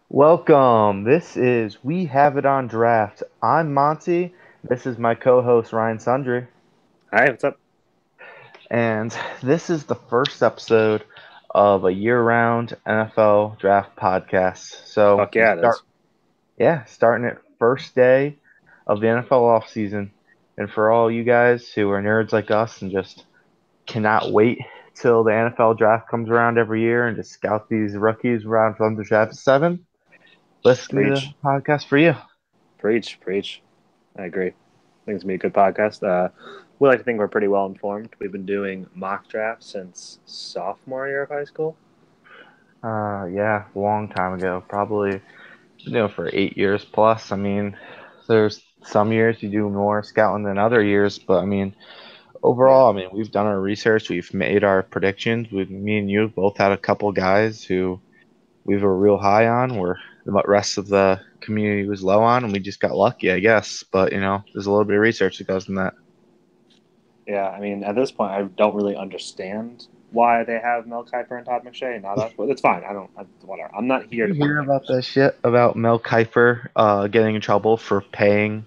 Welcome. This is We Have It on Draft. I'm Monty. This is my co-host Ryan Sundry, Hi, what's up? and this is the first episode of a year-round NFL draft podcast. So Fuck we yeah, it start, is. yeah, starting it first day of the NFL offseason. And for all you guys who are nerds like us and just cannot wait till the NFL draft comes around every year and just scout these rookies around from the draft 7, listen to the Preach, podcast for you. preach. I agree. I think it's gonna be a good podcast. We like to think we're pretty well informed. We've been doing mock drafts since sophomore year of high school. Yeah, long time ago. Probably, for 8 years plus. I mean, there's some years you do more scouting than other years, but I mean, Yeah, overall, I mean, we've done our research, we've made our predictions. Me and you both had a couple guys who we were real high on, where the rest of the community was low on, and we just got lucky, I guess. But there's a little bit of research that goes in that. yeah. I mean, at this point, I don't really understand why they have Mel Kiper and Todd McShay, not us. But it's fine. Whatever. I'm not Did here you to point hear about fingers. that shit about Mel Kiper getting in trouble for paying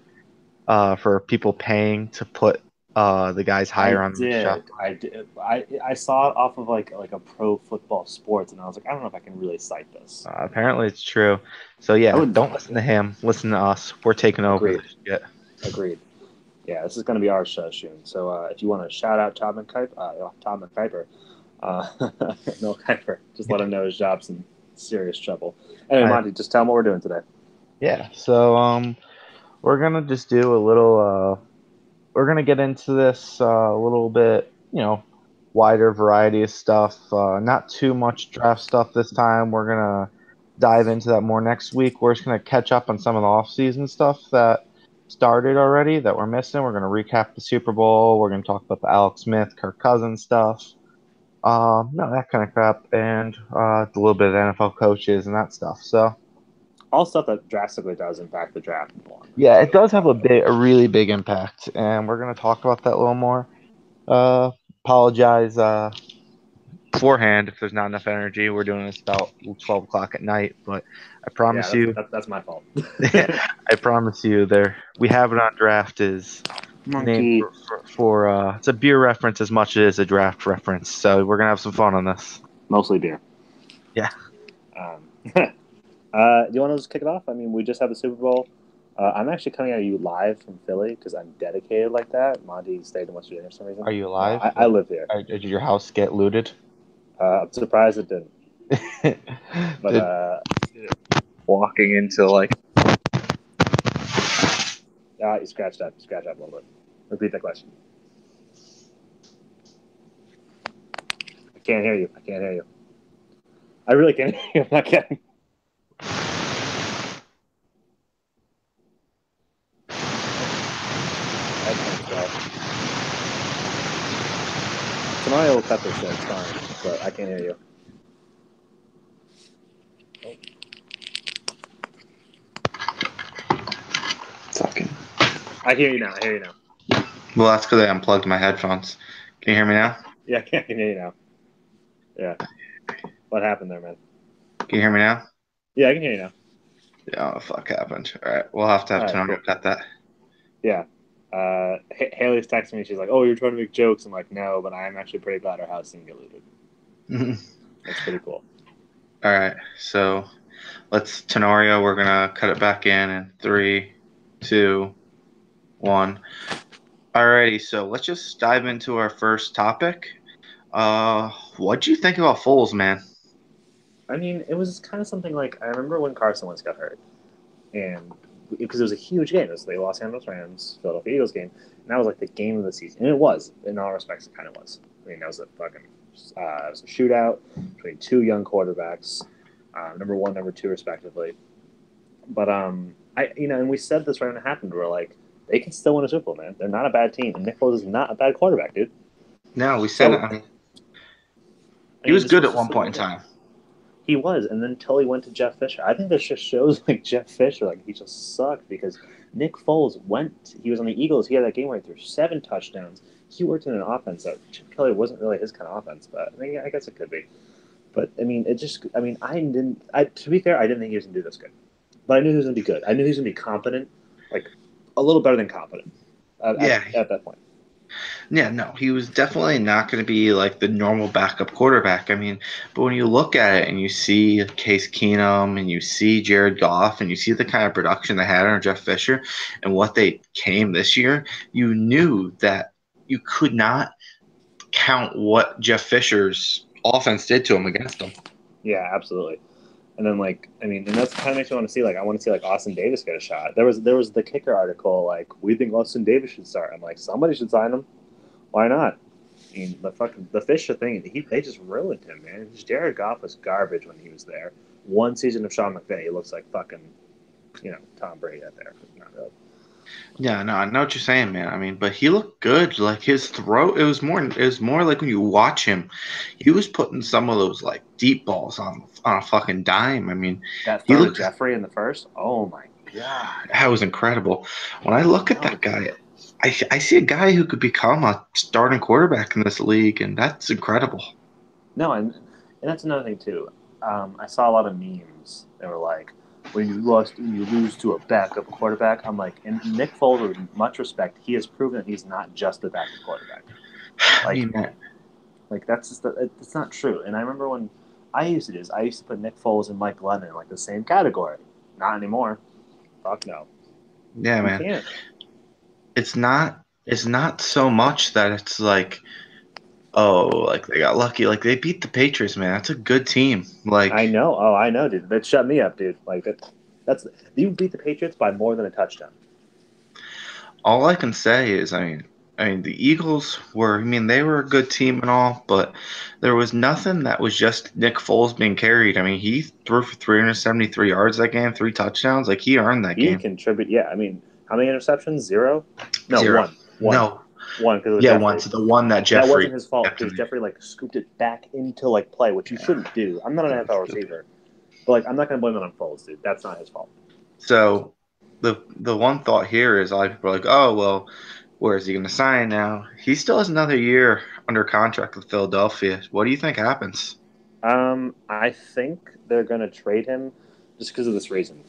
for people paying to put the guys higher I on the shop. did. I did. I saw it off of like a pro football sports, and I was like, I don't know if I can really cite this. Apparently, it's true. So I yeah, would. don't listen to him. Listen to us. We're taking over Agreed. this shit. Agreed. Yeah, this is going to be our show soon. So if you want to shout out Todd McKiper, uh, no Kuiper, just let him know his job's in serious trouble. Anyway, I, Monty, just tell him what we're doing today. yeah. So we're gonna just do a little. We're gonna get into this a little bit. Wider variety of stuff. Not too much draft stuff this time. We're gonna dive into that more next week. We're just gonna catch up on some of the off-season stuff that started already that we're missing. We're gonna recap the Super Bowl. We're gonna talk about the Alex Smith, Kirk Cousins stuff. No, that kind of crap, and a little bit of NFL coaches and that stuff. So All stuff that drastically does impact the draft in the long run, yeah, it too. does have a really big impact, and we're gonna talk about that a little more. Uh, Apologize beforehand if there's not enough energy. We're doing this about 12 o'clock at night, but I Yeah, promise that's you, that's my fault. I promise you, there we have it on draft is named Monkey. for it's a beer reference as much as a draft reference. So we're gonna have some fun on this. Mostly beer. Yeah. Do you want to just kick it off? I mean, we just had the Super Bowl. I'm actually coming at you live from Philly because I'm dedicated like that. Monty stayed in West Virginia for some reason. Are you No, alive? I live here. Did your house get looted? I'm surprised it didn't. But Did walking into like you scratched up. You scratched up a little bit. Repeat that question. I can't hear you. I can't hear you. I really can't hear you. I'm not kidding. Headphones go. Tamayo will cut this shit. It's fine. But I can't hear you. fucking. I hear you now. I hear you now. Well, that's because I unplugged my headphones. Can you hear me now? Yeah, I can hear you now. Yeah. What happened there, man? Can you hear me now? Yeah, I can hear you now. Yeah, oh, fuck happened. All right, we'll have to have All right, Toronto cool. cut that. Yeah. Haley's texting me. She's like, "Oh, you're trying to make jokes." I'm like, "No, but I am actually pretty glad our house didn't get looted. That's pretty cool." All right, so let's Tenorio. We're gonna cut it back in three, two, one. Alrighty, so let's just dive into our first topic. What do you think about Foles, man? I mean, it was kind of something like I remember when Carson Wentz got hurt, and because it was a huge game, it was the Los Angeles Rams Philadelphia Eagles game, and that was like the game of the season, and it was in all respects, it kind of was. I mean, that was a fucking it was a shootout between two young quarterbacks, number one, number two, respectively. But and we said this right when it happened. We're like, they can still win a Super Bowl, man. They're not a bad team, and Nick Foles is not a bad quarterback, dude. No, we said it. So I mean, I he mean, was this good was at just one the point in one game. time. He was, and then until he went to Jeff Fisher. I think this just shows like Jeff Fisher, like he just sucked because Nick Foles went. He was on the Eagles. He had that game where he threw 7 touchdowns. He worked in an offense that Chip Kelly wasn't really his kind of offense, but I guess it could be. But I mean, it just. I mean, I didn't. To be fair, I didn't think he was gonna do this good, but I knew he was gonna be good. I knew he was gonna be competent, like a little better than competent Yeah, at that point. yeah, no, he was definitely not going to be like the normal backup quarterback. I mean, but when you look at it and you see Case Keenum and you see Jared Goff and you see the kind of production they had under Jeff Fisher and what they came this year, you knew that you could not count what Jeff Fisher's offense did to him against them. Yeah, absolutely. And then I mean, and that's kind of makes me want to see I want to see Austin Davis get a shot. There was the kicker article we think Austin Davis should start. I'm like, somebody should sign him. Why not? I mean, the Fisher thing, they just ruined him, man. Jared Goff was garbage when he was there. One season of Sean McVay, he looks like fucking, Tom Brady out there. Not really. Yeah, no, I know what you're saying, man. I mean, but he looked good. Like his throw, it was more like when you watch him, he was putting some of those like deep balls on a fucking dime. I mean, That he throw to looked Jeffrey in the first, oh my god. that was incredible. When I look at that guy, I see a guy who could become a starting quarterback in this league, and that's incredible. No, and that's another thing too. I saw a lot of memes that were like, when you lose to a backup quarterback. I'm like, and Nick Foles, with much respect, he has proven that he's not just a backup quarterback. I Like, mean, man, that's just it's not true. And I remember when I used to do this, I used to put Nick Foles and Mike Glennon in the same category. Not anymore. Fuck no. yeah, You man. can't. It's not so much that it's like, oh, like they got lucky. Like they beat the Patriots, man. That's a good team. I Like know. Oh, I know, dude. That shut me up, dude. That's you beat the Patriots by more than a touchdown. all I can say is, I mean, the Eagles were, I mean, they were a good team and all, but there was nothing that was just Nick Foles being carried. I mean, he threw for 373 yards that game, 3 touchdowns. Like he earned that He game. contribute. Yeah, I mean, how many interceptions? Zero. No, Zero. one. One. No. One because it was Yeah, Jeffrey. once the one that And that Jeffrey wasn't his fault kept because in there. Jeffrey scooped it back into play, which you shouldn't do. I'm not an NFL receiver, but I'm not gonna blame it on Foles, dude. That's not his fault. So the one thought here is a lot of people are like, oh well, where is he going to sign now? He still has another year under contract with Philadelphia. What do you think happens? I think they're gonna trade him just because of this reason.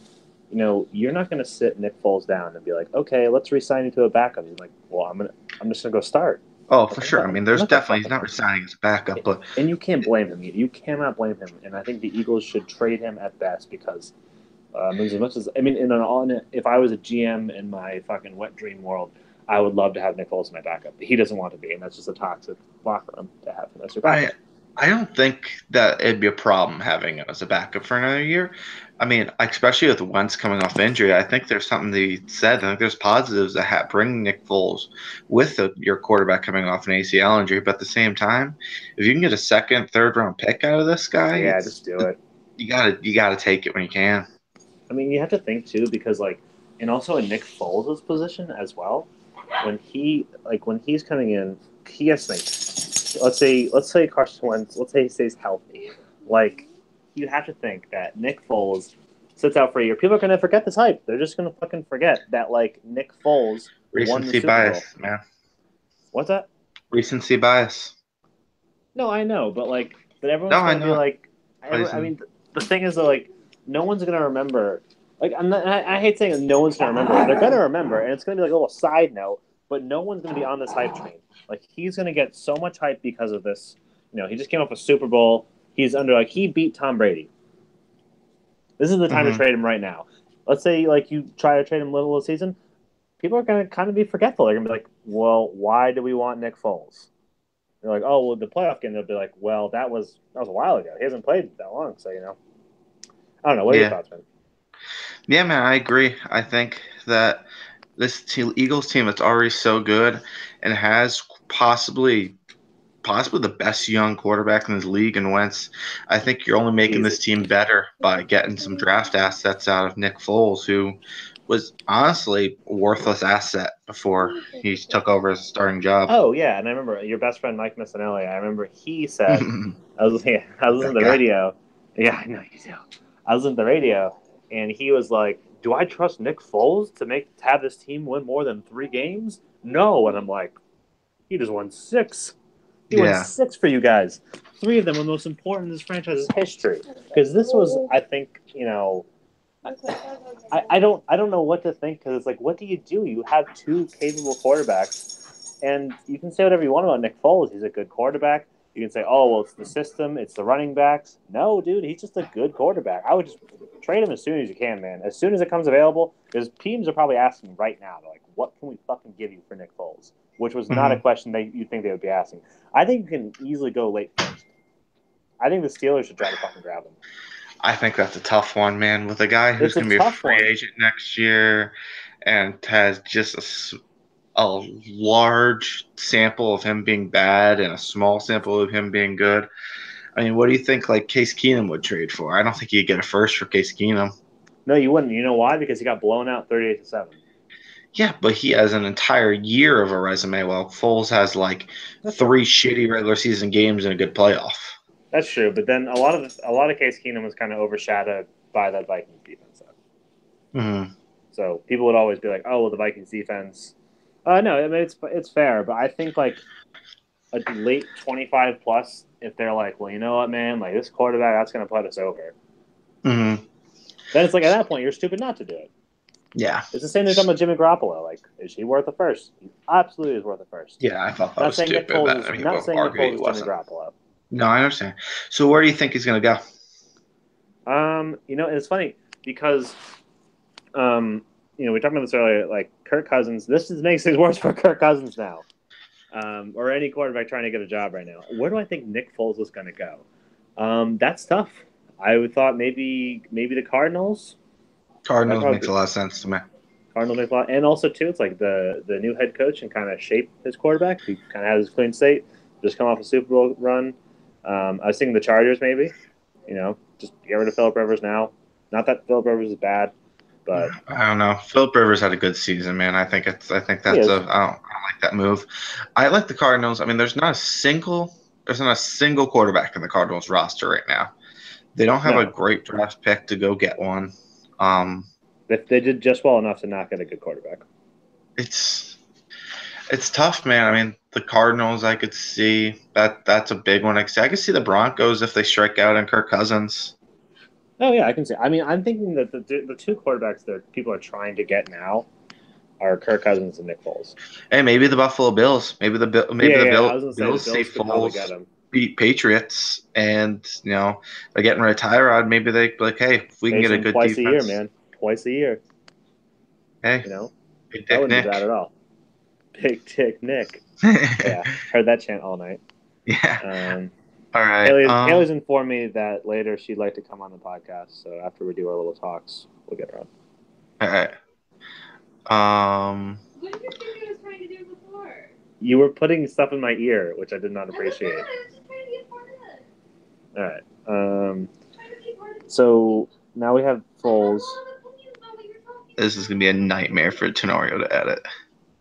You're not gonna sit Nick Foles down and be like, okay, let's resign you to a backup. He's like, well, I'm just gonna go start. Oh, for Like, sure. I mean, I'm there's not gonna definitely he's fucking. not resigning as a backup, but And you can't blame him. You cannot blame him. And I think the Eagles should trade him at best because as much as I mean, if I was a GM in my fucking wet dream world, I would love to have Nick Foles as my backup. He doesn't want to be, and that's just a toxic locker room to have him as your I backup. I don't think that it'd be a problem having him as a backup for another year. I mean, especially with Wentz coming off injury, I think there's something to be said. I think there's positives that bring Nick Foles with your quarterback coming off an ACL injury. But at the same time, if you can get a second, third round pick out of this guy, Yeah, just do it. you gotta take it when you can. I mean, you have to think too because and also in Nick Foles' position as well, when he's coming in, he has to think. Let's say Carson Wentz, let's say he stays healthy. You have to think that Nick Foles sits out for a year. People are gonna forget this hype. They're just gonna fucking forget that Nick Foles won the Recency Super Bowl. bias, man. What's that? Recency bias. No, I know, but No, everyone's I gonna be know. like, I mean, the thing is that no one's gonna remember. I hate saying that no one's gonna remember. They're gonna remember, and it's gonna be a little side note, but no one's gonna be on this hype train. He's gonna get so much hype because of this. He just came off a Super Bowl. He's he beat Tom Brady. This is the time to Hmm. trade him right now. Let's say you try to trade him middle of the season. People are gonna kind of be forgetful. They're gonna be like, well, why do we want Nick Foles? They're like, oh, well, the playoff game. They'll be like, well, that was a while ago. He hasn't played that long, so I don't know. What are your Yeah. thoughts, man? Yeah, man, I agree. I think that Eagles team that's already so good and has possibly the best young quarterback in this league and Wentz. I think you're only making Easy. this team better by getting some draft assets out of Nick Foles, who was honestly a worthless asset before he took over as a starting job. Oh yeah, and I remember your best friend Mike Missanelli. I remember he said, I was listening That to the guy. radio. Yeah, I know you do. I was listening to the radio, and he was like, "Do I trust Nick Foles to have this team win more than 3 games? No." And I'm like, "He just won 6. He won Yeah. 6 for you guys." three of them were the most important in this franchise's history. Because this was, I think, I don't know what to think because it's like, what do? You have two capable quarterbacks, and you can say whatever you want about Nick Foles. He's a good quarterback. You can say, oh well, it's the system, it's the running backs. No, dude, he's just a good quarterback. I would just trade him as soon as you can, man. As soon as it comes available, because teams are probably asking right now, they're like, what can we fucking give you for Nick Foles? Which was not a question that you'd think they would be asking. I think you can easily go late first. I think the Steelers should try to fucking grab him. I think that's a tough one, man. With a guy who's going to be a free agent next year and has just a large sample of him being bad and a small sample of him being good. I mean, what do you think like Case Keenum would trade for? I don't think you'd get a first for Case Keenum. No, you wouldn't. You know why? Because he got blown out 38-7. Yeah, but he has an entire year of a resume while Foles has like three shitty regular season games and a good playoff. That's true, but then a lot of Case Keenum was kind of overshadowed by that Vikings defense. Mm-hmm. So people would always be like, "Oh, well, the Vikings defense." No, I mean it's fair, but I think like a late 25 plus, if they're like, "Well, you know what, man, like this quarterback, that's going to put us over." Mm-hmm. Then it's like at that point, you're stupid not to do it. Yeah, it's the same thing talking about Jimmy Garoppolo. Like, is he worth a first? He absolutely is worth a first. Yeah, I thought that was stupid. Not saying Nick Foles is Jimmy Garoppolo. No, I understand. So where do you think he's going to go? It's funny because, we talked about this earlier. Like Kirk Cousins, this makes things worse for Kirk Cousins now, or any quarterback trying to get a job right now. Where do I think Nick Foles is going to go? That's tough. I would thought maybe the Cardinals. Cardinals makes a lot of sense to me. Cardinals make a lot, and also too, it's like the new head coach and kind of shape his quarterback. He kind of has his clean slate, just come off a Super Bowl run. I was thinking the Chargers maybe, just get rid of Philip Rivers now. Not that Philip Rivers is bad, but I don't know. Philip Rivers had a good season, man. I think that's I don't like that move. I like the Cardinals. I mean, there's not a single quarterback in the Cardinals roster right now. They don't have a great draft pick to go get one. They did just well enough to not get a good quarterback. It's tough, man. I mean, the Cardinals, I could see that's a big one. I could see the Broncos if they strike out on Kirk Cousins. Oh yeah, I can see. I mean, I'm thinking that the two quarterbacks that people are trying to get now are Kirk Cousins and Nick Foles. Hey, maybe the Buffalo Bills. Maybe the Bills see Foles beat Patriots, and they're getting rid of Tyrod. Maybe they like, hey, if we can get a good twice defense. A year, man. Twice a year. Hey, Big Dick Nick. Be bad at all. Big Dick Nick. Yeah, heard that chant all night. Yeah. All right. Haley's informed me that later she'd like to come on the podcast. So after we do our little talks, we'll get her on. All right. What did you think I was trying to do before? You were putting stuff in my ear, which I did not appreciate. I was just trying to get part of it. All right. So now we have Foles. This is gonna be a nightmare for Tenorio to edit.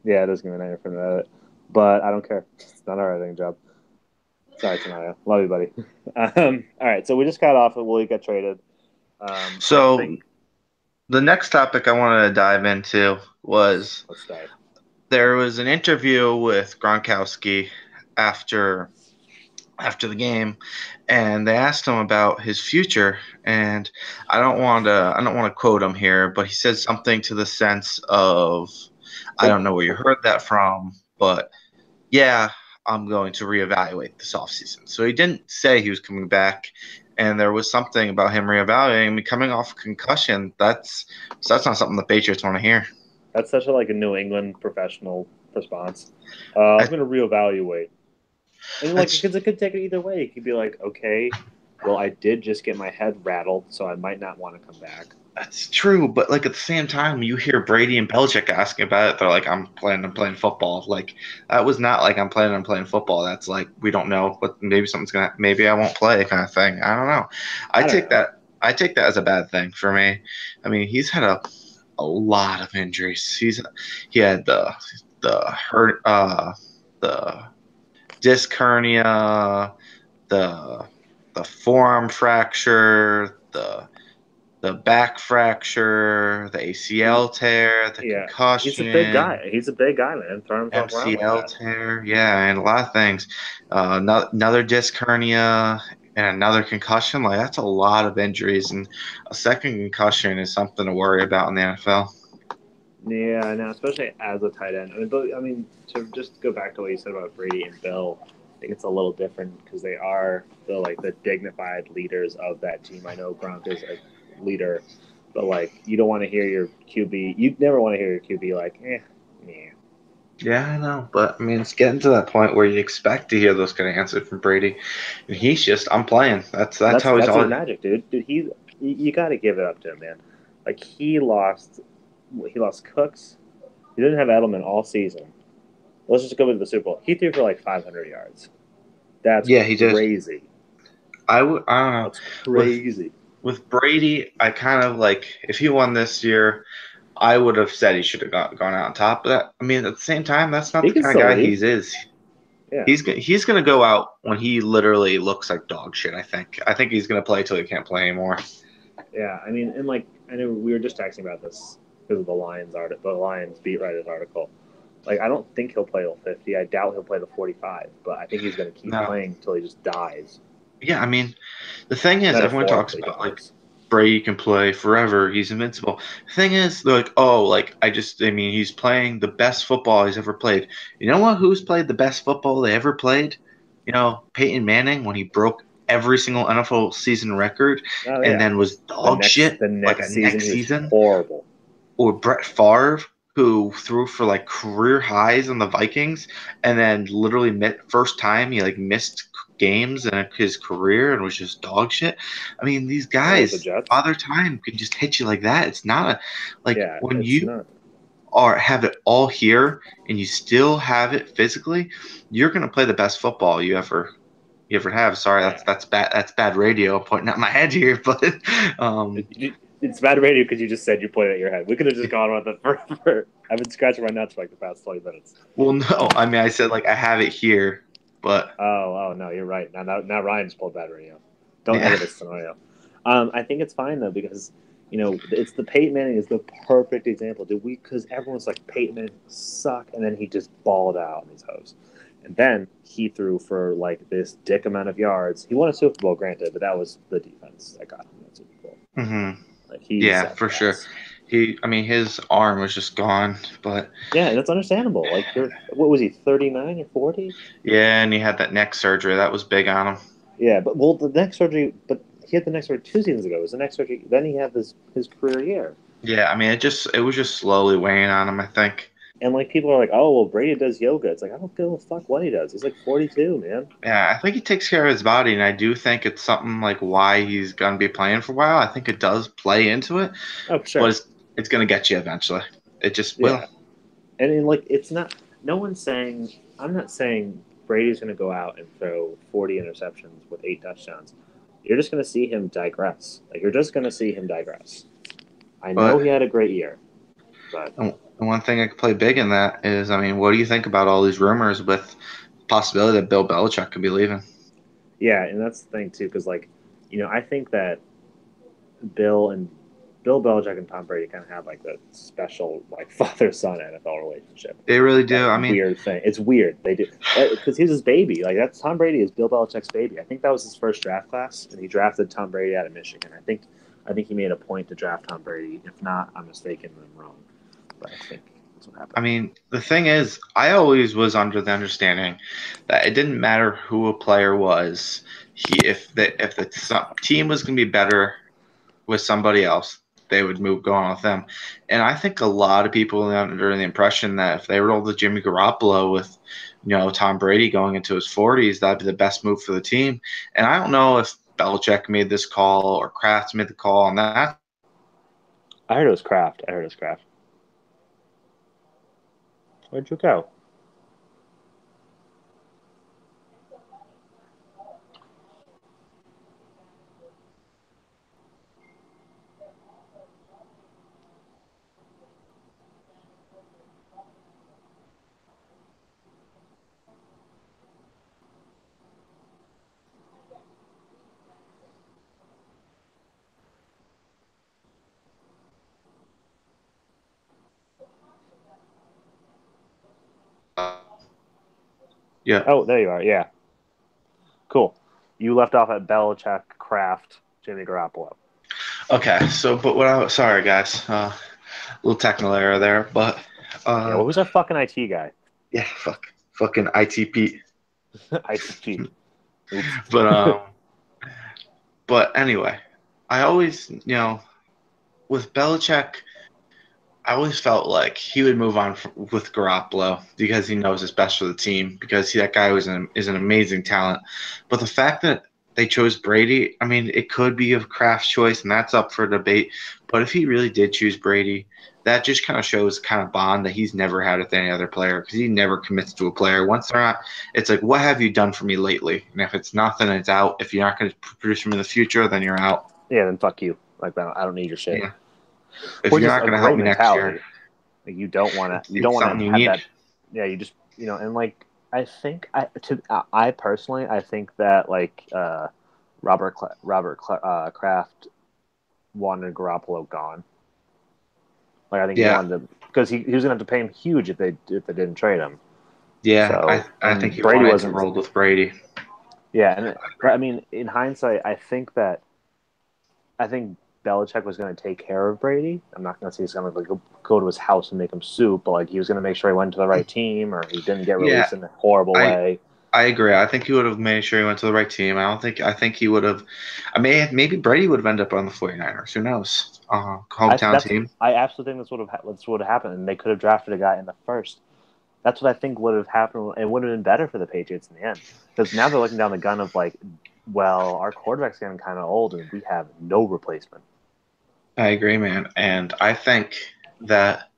Yeah, it is gonna be a nightmare for him to edit, but I don't care. It's not our editing job. Sorry, Tenorio. Love you, buddy. All right, so we just got off of Willie got traded. The next topic I wanted to dive into was there was an interview with Gronkowski after the game, and they asked him about his future. And I don't want to quote him here, but he said something to the sense of, I don't know where you heard that from, but yeah, I'm going to reevaluate this offseason. So he didn't say he was coming back, and there was something about him reevaluating, coming off a concussion. That's not something the Patriots want to hear. That's such a New England professional response. I'm going to reevaluate. And because it could take it either way. It could be like, okay, well, I did just get my head rattled, so I might not want to come back. That's true, but at the same time, you hear Brady and Belichick asking about it. They're like, I'm planning on playing football. That was not like I'm planning on playing football. That's like, we don't know, but maybe maybe I won't play kind of thing. I don't know. I take that as a bad thing for me. I mean, he's had a lot of injuries. He had the disc hernia, the forearm fracture, the the back fracture, the ACL tear, the Yeah, he's a big concussion, guy. He's a big guy, man. Throwing himself around like MCL that. tear, yeah, and a lot of things. Another disc hernia and another concussion. Like that's a lot of injuries, and a second concussion is something to worry about in the NFL. Yeah, I know, especially as a tight end. I mean, to just go back to what you said about Brady and Bill, I think it's a little different because they are the dignified leaders of that team. I know Gronk is a leader, but like you don't want to hear your QB. You never want to hear your QB like, yeah. Yeah, I know, but I mean, it's getting to that point where you expect to hear those kind of answers from Brady, and he's just, I'm playing. That's how he's That's his all. magic, dude. Dude, you got to give it up to him, man. Like he lost Cooks. He didn't have Edelman all season. Let's just go with the Super Bowl. He threw for like 500 yards. That's Yeah, he did. crazy. I don't know. That's With crazy. with Brady, I kind of like if he won this year, I would have said he should have gone out on top. But I mean, at the same time, that's not He the can kind of still guy leave. he is. Yeah. He's gonna go out when he literally looks like dog shit. I think he's gonna play till he can't play anymore. Yeah. I mean, and like, I know we were just texting about this because of the Lions beat writers article. Like, I don't think he'll play till 50. I doubt he'll play the 45, but I think he's going to keep No, playing until he just dies. yeah, I mean, the thing is, everyone talks Metaphorically about like dies. Brady can play forever. He's invincible. The thing is, they're like, oh, like I mean, he's playing the best football he's ever played. You know what? Who's played the best football they ever played? You know, Peyton Manning when he broke every single NFL season record Oh and yeah. then was dog shit The like a next season next he was season. horrible. Or Brett Favre, who threw for like career highs on the Vikings, and then literally first time he like missed games in his career and was just dog shit. I mean, these Yeah, with the guys, Jets. Father Time can just hit you like that. It's not a like Yeah, when it's you not. are have it all here and you still have it physically, you're gonna play the best football you ever have. Sorry, Yeah. that's bad. That's bad radio. I'm pointing at my head here, but um, It's bad radio because you just said you pointed at your head. We could have just gone on that forever. I've been scratching my nuts for like the past 20 minutes. well, no, I mean I said like I have it here, but Oh, no, you're right. Now Ryan just pulled bad radio. Don't yeah. edit this scenario. I think it's fine though because it's the Peyton Manning is the perfect example. Because everyone's like Peyton Manning suck, and then he just balled out on these hoes, and then he threw for like this dick amount of yards. He won a Super Bowl, granted, but that was the defense that got him that Super Bowl. Hmm. Like he Yeah, sucked for sure. ass. I mean, his arm was just gone, but Yeah, and that's understandable. Like what was he, 39 or 40? yeah, and he had that neck surgery that was big on him. Yeah, the neck surgery, but he had the neck surgery 2 seasons ago. It was the neck surgery. Then he had his career year. Yeah, I mean, it was just slowly weighing on him, I think. And like people are like, oh well, Brady does yoga. It's like I don't give a fuck what he does. He's like 42, man. Yeah, I think he takes care of his body, and I do think it's something like why he's gonna be playing for a while. I think it does play into it, Oh, for but sure. it's gonna get you eventually. It just will. Yeah, and like it's not. No one's saying. I'm not saying Brady's going to go out and throw 40 interceptions with 8 touchdowns. You're just going to see him digress. Like you're just going to see him digress. I know But he had a great year, but the one thing I could play big in that is, I mean, what do you think about all these rumors with the possibility that Bill Belichick could be leaving? yeah, and that's the thing too, because I think that Bill and Bill Belichick and Tom Brady kind of have like the special like father son NFL relationship. They really do. That I mean, weird thing. It's weird. They do because he's his baby. Like that's Tom Brady is Bill Belichick's baby. I think that was his first draft class, and he drafted Tom Brady out of Michigan. I think he made a point to draft Tom Brady. If not, I'm mistaken and I'm wrong. But I think that's what I happened. mean, the thing is, I always was under the understanding that it didn't matter who a player was. If the team was going to be better with somebody else, they would go on with them. And I think a lot of people are under the impression that if they rolled the Jimmy Garoppolo with, Tom Brady going into his 40s, that'd be the best move for the team. And I don't know if Belichick made this call or Kraft made the call on that. I heard it was Kraft. Where'd you go? Yeah. Oh, there you are. Yeah. Cool. You left off at Belichick, Kraft, Jimmy Garoppolo. Okay. So, but sorry guys, little technical error there, but Yeah, well, uh, who's our fucking IT guy? yeah, fucking ITP. ICG. Oops. But but anyway, I always, with Belichick, I always felt like he would move on with Garoppolo because he knows it's best for the team. Because that guy is an amazing talent. But the fact that they chose Brady, I mean, it could be a Kraft's choice, and that's up for debate. But if he really did choose Brady, that just kind of shows kind of bond that he's never had with any other player because he never commits to a player. Once they're not, it's like, what have you done for me lately? And if it's nothing, it's out. If you're not going to produce for me in the future, then you're out. Yeah, then fuck you. Like, I don't need your shit. Yeah. If Which you're is not a going to help great me next year, mentality. Like, you don't want it's something to you have need. that. Yeah, you just and like I personally I think that like Kraft wanted Garoppolo gone. Like I think he Yeah. wanted to because he was gonna have to pay him huge if they didn't trade him. Yeah, So I think and he Brady wanted to wasn't. roll with Brady. Yeah, but I mean, in hindsight, I think Belichick was going to take care of Brady. I'm not going to say he's going to like go to his house and make him soup, but like he was going to make sure he went to the right team or he didn't get Yeah, released in a horrible I way. I agree. I think he would have made sure he went to the right team. I think he would have. Maybe Brady would have ended up on the 49ers. Who knows? Hometown team. I absolutely think that's what would have happened, and they could have drafted a guy in the first. That's what I think would have happened. It would have been better for the Patriots in the end because now they're looking down the gun of like, well, our quarterback's getting kind of old and we have no replacement. I agree, man. And I think that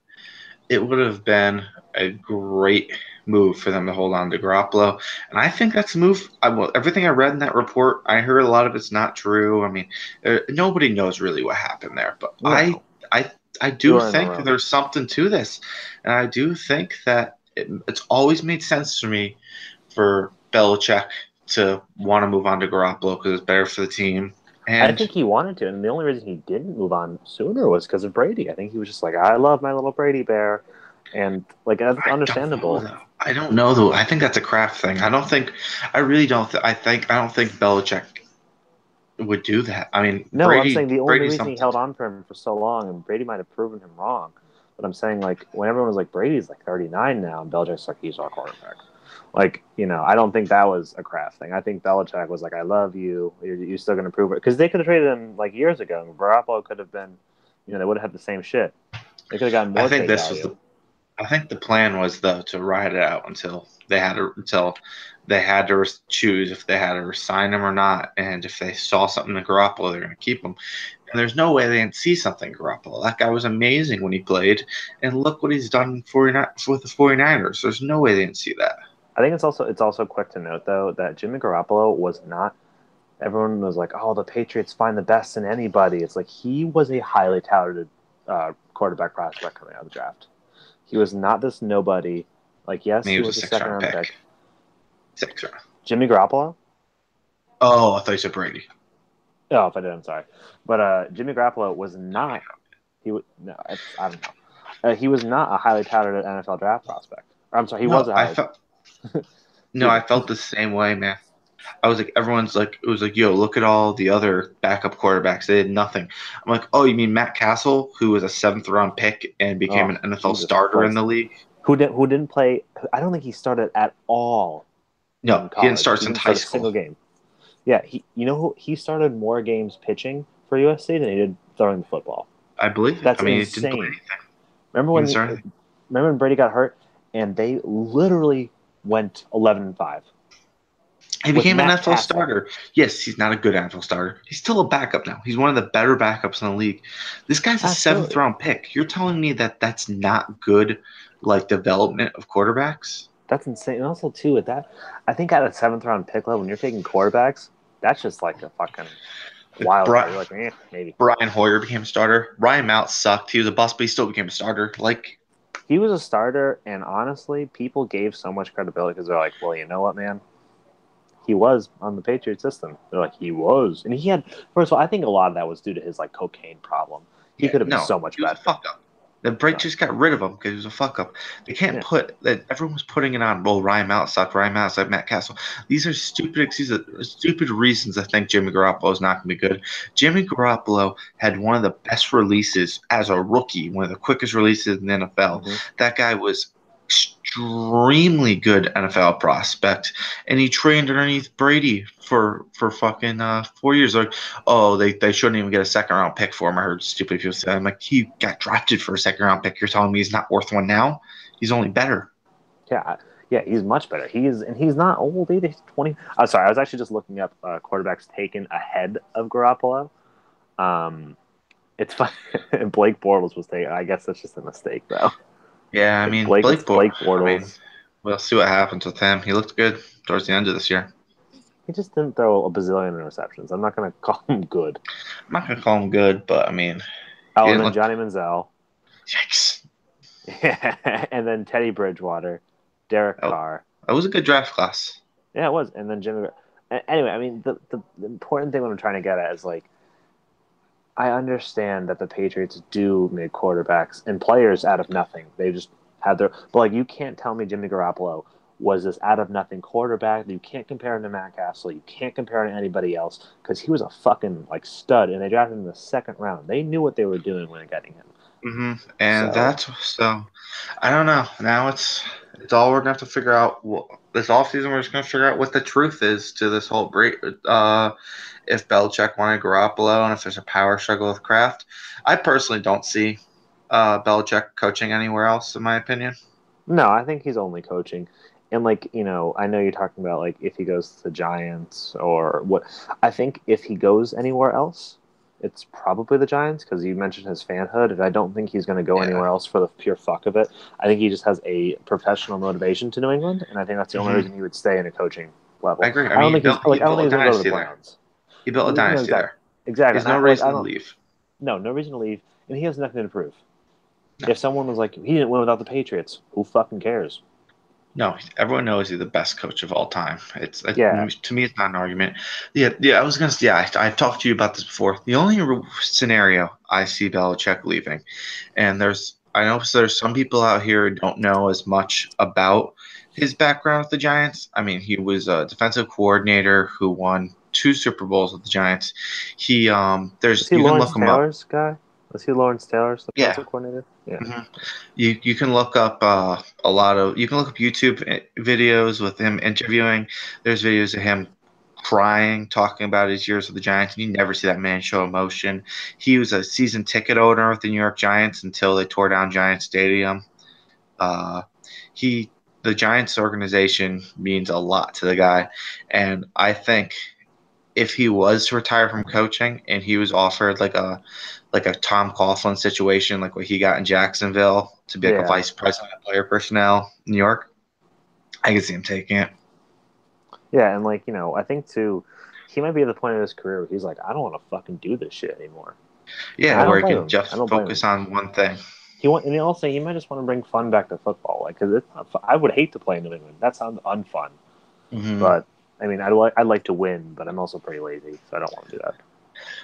it would have been a great move for them to hold on to Garoppolo. And I think that's a move. Well, everything I read in that report, I heard a lot of it's not true. I mean, nobody knows really what happened there. But No, I, I you do are in the think room. there's something to this. And I do think that it's always made sense to me for Belichick to want to move on to Garoppolo because it's better for the team. I And think he wanted to, and the only reason he didn't move on sooner was because of Brady. I think he was just like, I love my little Brady bear, and like that's I don't know understandable. though. I don't know though. I think that's a craft thing. I don't think. I really don't. I don't think Belichick would do that. I mean, No, I'm saying the only Brady's reason he something. held on for him for so long, and Brady might have proven him wrong, but I'm saying like when everyone was like Brady's like 39 now, and Belichick's like he's our quarterback. Like I don't think that was a Kraft thing. I think Belichick was like, I love you. You're still going to prove it because they could have traded him like years ago, and Garoppolo could have been, they would have had the same shit. They could have gotten I more think trade this was value. the. I think the plan was though to ride it out until they had to choose if they had to resign him or not, and if they saw something in Garoppolo, they're going to keep him. And there's no way they didn't see something in Garoppolo. That guy was amazing when he played, and look what he's done 49, with the 49ers. There's no way they didn't see that. I think it's also quick to note though that Jimmy Garoppolo was not. Everyone was like, "Oh, the Patriots find the best in anybody." It's like he was a highly touted quarterback prospect coming out of the draft. He was not this nobody. Like, I yes, mean, he he was a was a six second round round pick. pick. Six round. Jimmy Garoppolo. Oh, I thought you said Brady. Oh, if I did, I'm sorry. But Jimmy Garoppolo was not. He would no. I don't know. He was not a highly touted NFL draft prospect. Or, I'm sorry, he was No, a I highly. felt no, Excuse I me. felt the same way, man. I was like, everyone's like, it was like, yo, look at all the other backup quarterbacks. They did nothing. I'm like, oh, you mean Matt Castle, who was a seventh round pick and became Oh, an NFL Jesus starter in Christ. the league? Who didn't play? I don't think he started at all No, in he didn't college. start He since didn't high start a school. single game. Yeah, he started more games pitching for USC than he did throwing the football. I believe it. That's I mean, he didn't play insane. anything. Remember He when didn't start anything. remember when Brady got hurt and they literally went 11-5 He with became an Matt NFL Castle. starter. Yes, he's not a good NFL starter. He's still a backup now. He's one of the better backups in the league. This guy's a seventh Absolutely. round pick. You're telling me that that's not good, like development of quarterbacks? That's insane. And also too with that, I think at a seventh round pick level when you're taking quarterbacks, that's just like a fucking wild card. You're like, maybe. Brian Hoyer became a starter. Ryan Mount sucked. He was a bust, but he still became a starter. Like, He was a starter, and honestly, people gave so much credibility because they're like, well, you know what, man? He was on the Patriot system. They're like, he was. And he had, first of all, I think a lot of that was due to his like cocaine problem. He yeah, could have been no, so much he was a better. fuck up. The break just got rid of him because he was a fuck up. They can't put that. Everyone was putting it on. Well, Ryan Mallett sucked. Ryan Mallett sucked. Matt Castle. These are stupid excuses, stupid reasons. I think Jimmy Garoppolo is not going to be good. Jimmy Garoppolo had one of the best releases as a rookie, one of the quickest releases in the NFL. Mm-hmm. That guy was extremely good NFL prospect, and he trained underneath Brady for fucking 4 years. Like, oh, they shouldn't even get a second round pick for him. I heard stupid people say, I'm like, he got drafted for a second round pick. You're telling me he's not worth one now? He's only better. Yeah, he's much better. He's not old either. He's 20. Sorry, I was actually just looking up quarterbacks taken ahead of Garoppolo. It's fun. Blake Bortles was taken. I guess that's just a mistake, though. Yeah, I mean, Blake Bortles. I mean, we'll see what happens with him. He looked good towards the end of this year. He just didn't throw a bazillion interceptions. I'm not going to call him good. I'm not going to call him good, but I mean. And then Johnny Manziel. Yikes. And then Teddy Bridgewater, Derek Carr. That was a good draft class. Yeah, it was. And then Jimmy. Anyway, I mean, the important thing what I'm trying to get at is, like, I understand that the Patriots do make quarterbacks and players out of nothing. They just have their. But, like, you can't tell me Jimmy Garoppolo was this out of nothing quarterback. You can't compare him to Matt Castle. You can't compare him to anybody else because he was a fucking, like, stud, and they drafted him in the second round. They knew what they were doing when getting him. Mm-hmm. And so. I don't know. Now it's all we're gonna have to figure out. This offseason, we're just gonna figure out what the truth is to this whole break. If Belichick wanted Garoppolo and if there's a power struggle with Kraft, I personally don't see Belichick coaching anywhere else, in my opinion. No, I think he's only coaching. And, like, you know, I know you're talking about, like, if he goes to the Giants or what. I think if he goes anywhere else, it's probably the Giants because you mentioned his fanhood, and I don't think he's going to go anywhere else for the pure fuck of it. I think he just has a professional motivation to New England, and I think that's the only reason he would stay in a coaching level. I agree. I don't think he's going to go to the Browns. He built a dynasty there. Exactly. There's no reason to leave. No reason to leave, and he has nothing to prove. No. If someone was like, he didn't win without the Patriots, who fucking cares? No, everyone knows he's the best coach of all time. To me, it's not an argument. I was gonna say, I've talked to you about this before. The only scenario I see Belichick leaving, and I know there's some people out here who don't know as much about his background with the Giants. I mean, he was a defensive coordinator who won 2 Super Bowls with the Giants. Is he Lawrence Taylor's guy? Was he Lawrence Taylor's defensive coordinator? Yeah. Mm-hmm. You can look up you can look up YouTube videos with him interviewing. There's videos of him crying, talking about his years with the Giants, and you never see that man show emotion. He was a season ticket owner with the New York Giants until they tore down Giant Stadium. The Giants organization means a lot to the guy, and I think if he was to retire from coaching and he was offered like a Tom Coughlin situation, like what he got in Jacksonville, to be like a vice president of player personnel in New York, I could see him taking it. Yeah, and, like, you know, I think too, he might be at the point of his career where he's like, I don't want to fucking do this shit anymore. Yeah, where he can just focus on one thing. And also, he might just want to bring fun back to football, like, because I would hate to play in New England. That sounds unfun. Mm-hmm. But I mean, I'd like to win, but I'm also pretty lazy, so I don't want to do that.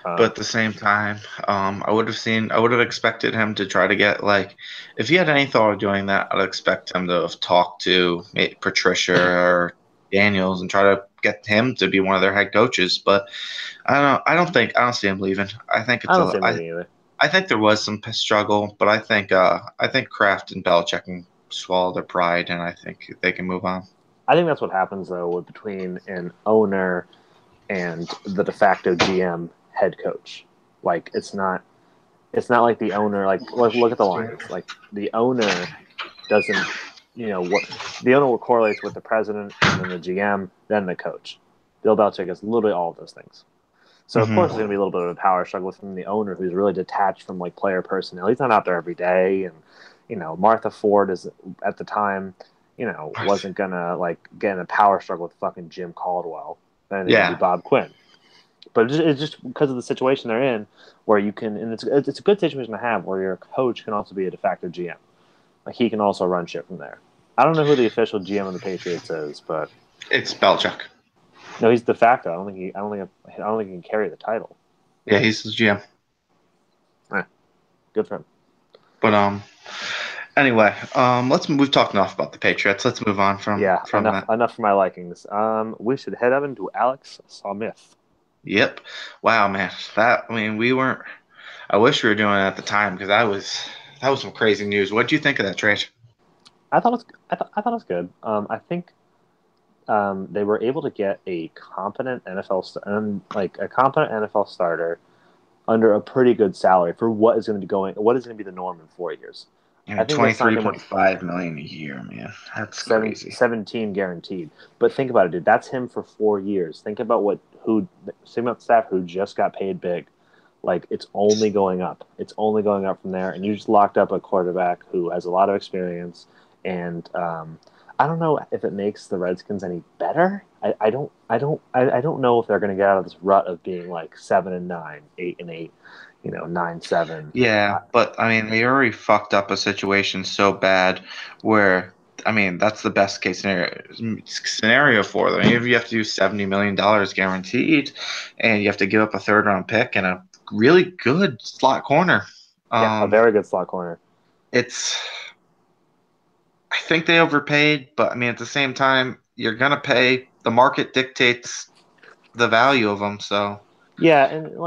But at the same time, I would have expected him to try to get, like, if he had any thought of doing that, I'd expect him to have talked to Patricia or Daniels and try to get him to be one of their head coaches. But I don't see him leaving. I think I don't see him leaving either. I think there was some struggle, but I think Kraft and Belichick can swallow their pride, and I think they can move on. I think that's what happens, though, between an owner and the de facto GM head coach. Like, it's not like the owner, like, look at the Lions. Like, the owner doesn't, the owner correlates with the president and then the GM, then the coach. Bill Belichick is literally all of those things. So, of course, there's going to be a little bit of a power struggle from the owner who's really detached from, like, player personnel. He's not out there every day. And, Martha Ford is, at the time, wasn't going to, like, get in a power struggle with fucking Jim Caldwell. Then it'd be Bob Quinn. But it's just because of the situation they're in where you can – and it's a good situation to have where your coach can also be a de facto GM. Like, he can also run shit from there. I don't know who the official GM of the Patriots is, but – It's Belichick. No, he's de facto. I don't think he can carry the title. Yeah, he's the GM. Good for him. But anyway, we've talked enough about the Patriots. Let's move on from Yeah, that. enough for my likings. We should head up into Alex Smith. Yep. Wow, man. We weren't. I wish we were doing it at the time because that was some crazy news. What do you think of that trade? I thought it was good. I think they were able to get a competent a competent NFL starter under a pretty good salary for what is going to be the norm in 4 years. I think they signed him with 23.5 million a year, man. That's crazy. 17 guaranteed. But think about it, dude. That's him for 4 years. Think about the staff who just got paid big. Like, it's only going up. It's only going up from there. And you just locked up a quarterback who has a lot of experience. And I don't know if it makes the Redskins any better. I don't know if they're going to get out of this rut of being like 7-9, 8-8, 9-7. Yeah, but I mean, they already fucked up a situation so bad where I mean, that's the best case scenario for them. If you have to do $70 million guaranteed, and you have to give up a third round pick and a really good slot corner. Yeah, a very good slot corner. I think they overpaid, but I mean, at the same time, you're gonna pay. The market dictates the value of them. So Yeah, and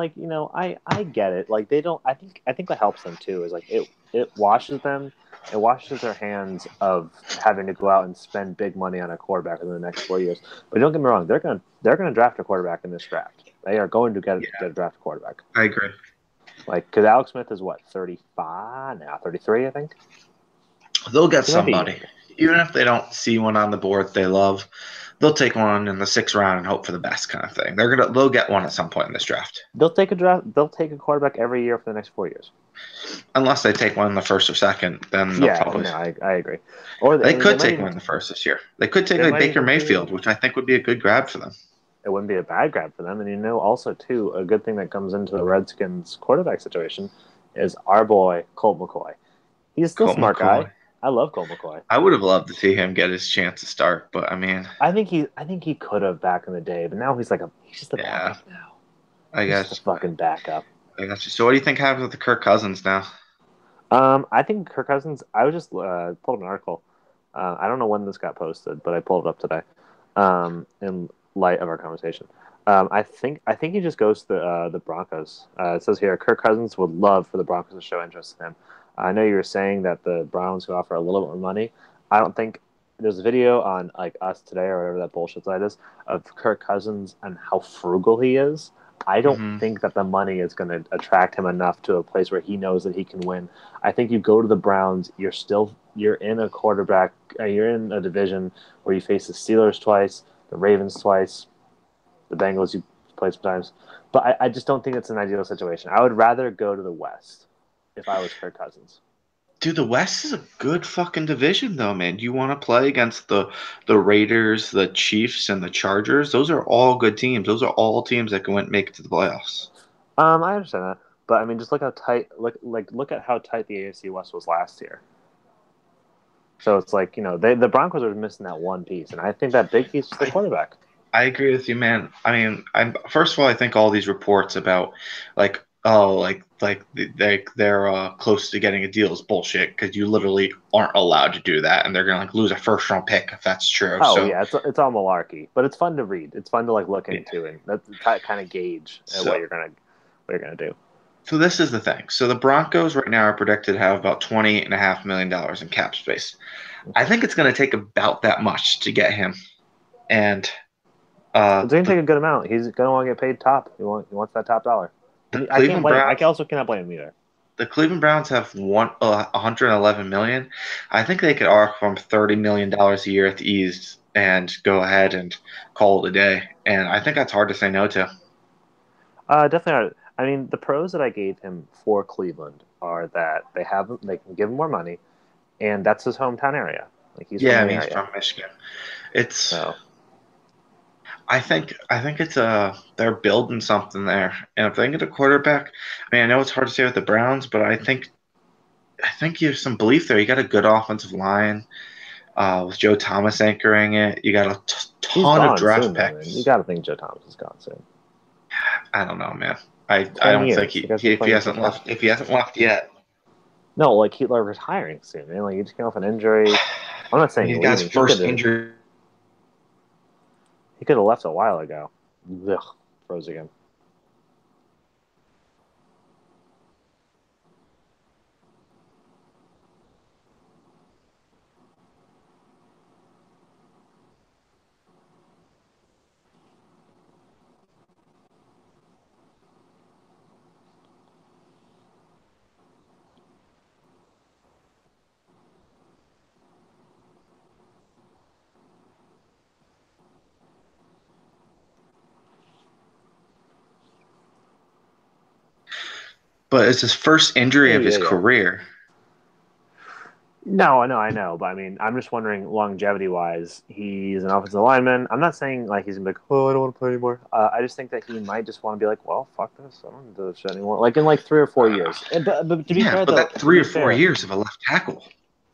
I get it. Like, they don't. I think what helps them too is like it washes them. It washes their hands of having to go out and spend big money on a quarterback in the next 4 years. But don't get me wrong, they're gonna draft a quarterback in this draft. They are going to get a draft quarterback. I agree. Like, because Alex Smith is what, 35 now, 33, I think. They'll get somebody, even if they don't see one on the board they love. They'll take one in the 6th round and hope for the best, kind of thing. They'll get one at some point in this draft. They'll take a quarterback every year for the next 4 years. Unless they take one in the 1st or 2nd, then they'll probably. No, I agree. Or they could take one in the 1st this year. They could take like Baker Mayfield, which I think would be a good grab for them. It wouldn't be a bad grab for them. And also too, a good thing that comes into the Redskins quarterback situation is our boy Colt McCoy. He's still a smart guy. I love Colt McCoy. I would have loved to see him get his chance to start, but I mean, I think he could have back in the day, but now he's just a backup now. I guess just a fucking backup. I got you. So, what do you think happens with the Kirk Cousins now? I think Kirk Cousins. I was just pulled up an article. I don't know when this got posted, but I pulled it up today. In light of our conversation, I think he just goes to the Broncos. It says here, Kirk Cousins would love for the Broncos to show interest in him. I know you were saying that the Browns could offer a little bit more money. I don't think there's a video on like Us Today or whatever that bullshit site is of Kirk Cousins and how frugal he is. I don't think that the money is going to attract him enough to a place where he knows that he can win. I think you go to the Browns, you're in a quarterback, you're in a division where you face the Steelers twice, the Ravens twice, the Bengals you play sometimes. But I just don't think it's an ideal situation. I would rather go to the West if I was Kirk Cousins. Dude, the West is a good fucking division, though, man. You want to play against the Raiders, the Chiefs, and the Chargers? Those are all good teams. Those are all teams that can make it to the playoffs. I understand that, but I mean, just look how tight. Look at how tight the AFC West was last year. So it's like the Broncos are missing that one piece, and I think that big piece is the quarterback. I agree with you, man. I mean, first of all, I think all these reports about they're close to getting a deal is bullshit because you literally aren't allowed to do that, and they're gonna lose a 1st-round pick if that's true. Yeah, it's all malarkey, but it's fun to read. It's fun to look into, and that's kind of gauge what you're gonna do. So this is the thing. So the Broncos right now are projected to have about $28.5 million in cap space. I think it's gonna take about that much to get him, and it's gonna take a good amount. He's gonna want to get paid top. He wants that top dollar. I also cannot blame him either. The Cleveland Browns have $111 million. I think they could offer him $30 million a year at the ease and go ahead and call it a day. And I think that's hard to say no to. Definitely hard. I mean, the pros that I gave him for Cleveland are that they can give him more money, and that's his hometown area. Like he's from Michigan. I think it's they're building something there, and if they get a quarterback, I mean, I know it's hard to say with the Browns, but I think you have some belief there. You got a good offensive line with Joe Thomas anchoring it. You got a ton of draft picks. You got to think Joe Thomas is gone soon. I don't know, man. I don't think if he hasn't left yet. No, like he's like retiring soon, man. Like he just came off an injury. I'm not saying He's he's got his leaving. first injury. He could have left a while ago. Ugh, froze again. But it's his first injury Oh of his yeah. career. No, I know, but I mean, I'm just wondering, longevity wise, he's an offensive lineman. I'm not saying like he's gonna be like, oh, I don't want to play anymore. I just think that he might just want to be like, well, fuck this, I don't want to do this shit anymore. Like in like 3 or 4 years. But to be Yeah, fair but though, that 3 or 4 years of a left tackle.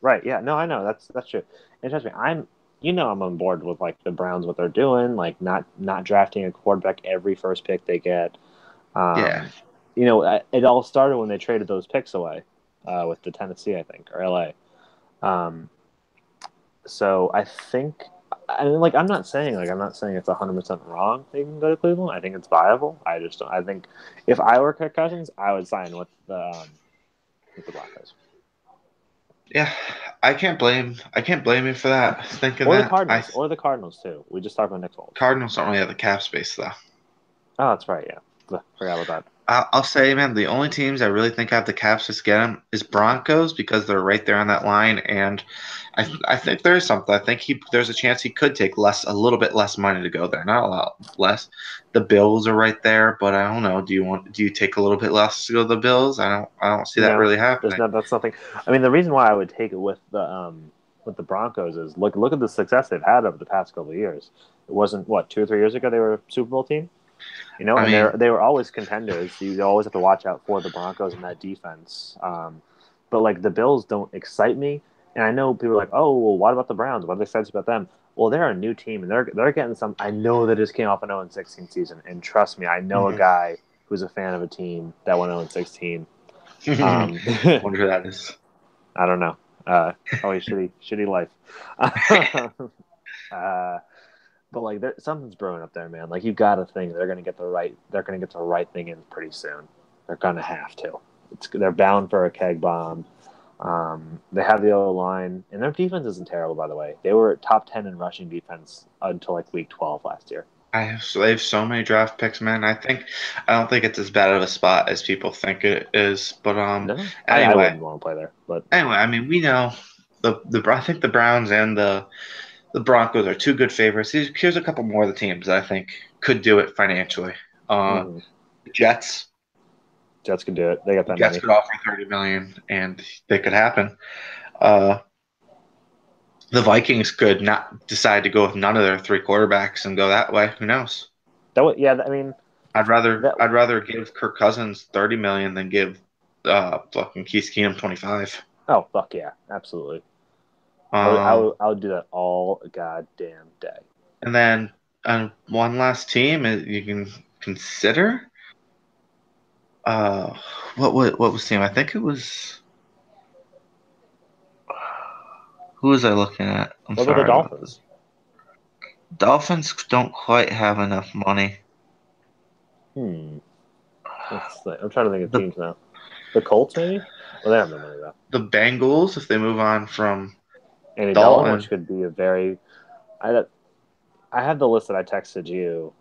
right? Yeah, no, I know that's true. And trust me, I'm on board with like the Browns what they're doing, like not drafting a quarterback every first pick they get. Yeah. It all started when they traded those picks away with the Tennessee, I think, or LA. Um, so I think, I'm not saying it's 100% wrong. They can go to Cleveland. I think it's viable. I just don't. I think if I were Kirk Cousins, I would sign with the Broncos Yeah, I can't blame him for that. Thinking or the that Cardinals or the Cardinals too. We just talked about Nick Foles. Cardinals don't really have the cap space though. Oh, that's right. Yeah, forgot about that. I'll say, man, the only teams I really think have the cap space to get him is Broncos because they're right there on that line, and I think there is something. I think there's a chance he could take a little bit less money to go there, not a lot less. The Bills are right there, but I don't know. Do you take a little bit less to go to the Bills? I don't see that No, really happening. that's nothing. I mean, the reason why I would take it with the Broncos is look at the success they've had over the past couple of years. It wasn't what 2 or 3 years ago they were a Super Bowl team. I And mean, they were always contenders. You always have to watch out for the Broncos and that defense. But like the Bills don't excite me, and I know people are like, oh, well, what about the Browns? What are they excited about them? Well, they're a new team, and they're getting some. I know they just came off an 0-16 season, and trust me, I know a guy who's a fan of a team that went 0-16. I wonder who that is. I don't know. Probably shitty life. uh, but like, something's brewing up there, man. Like, you got to think they're gonna get the right thing in pretty soon. They're gonna have to. They're bound for a keg bomb. They have the O line, and their defense isn't terrible, by the way. They were top 10 in rushing defense until like week 12 last year. They have so many draft picks, man. I don't think it's as bad of a spot as people think it is. But No, I anyway, wouldn't want to play there, but I mean, we know I think the Browns and the Broncos are two good favorites. Here's a couple more of the teams that I think could do it financially. mhm. The Jets. Jets could do it. They got The that Jets money. could offer 30 million, and they could happen. Uh, the Vikings could not decide to go with none of their three quarterbacks and go that way. Who knows? I mean, that. I'd rather give Kirk Cousins 30 million than give fucking Keith Keenum 25. Oh fuck yeah, absolutely. I would do that all goddamn day. And then one last team you can consider. Uh, what was team? I think it was. Who was I looking at? I'm What about the sorry about this. Dolphins? Dolphins don't quite have enough money. I'm trying to think of The teams now. The Colts, maybe? Well, they have no money though. the Bengals, if they move on from Andy Dalton, Dalton, which could be a very. I I have the list that I texted you.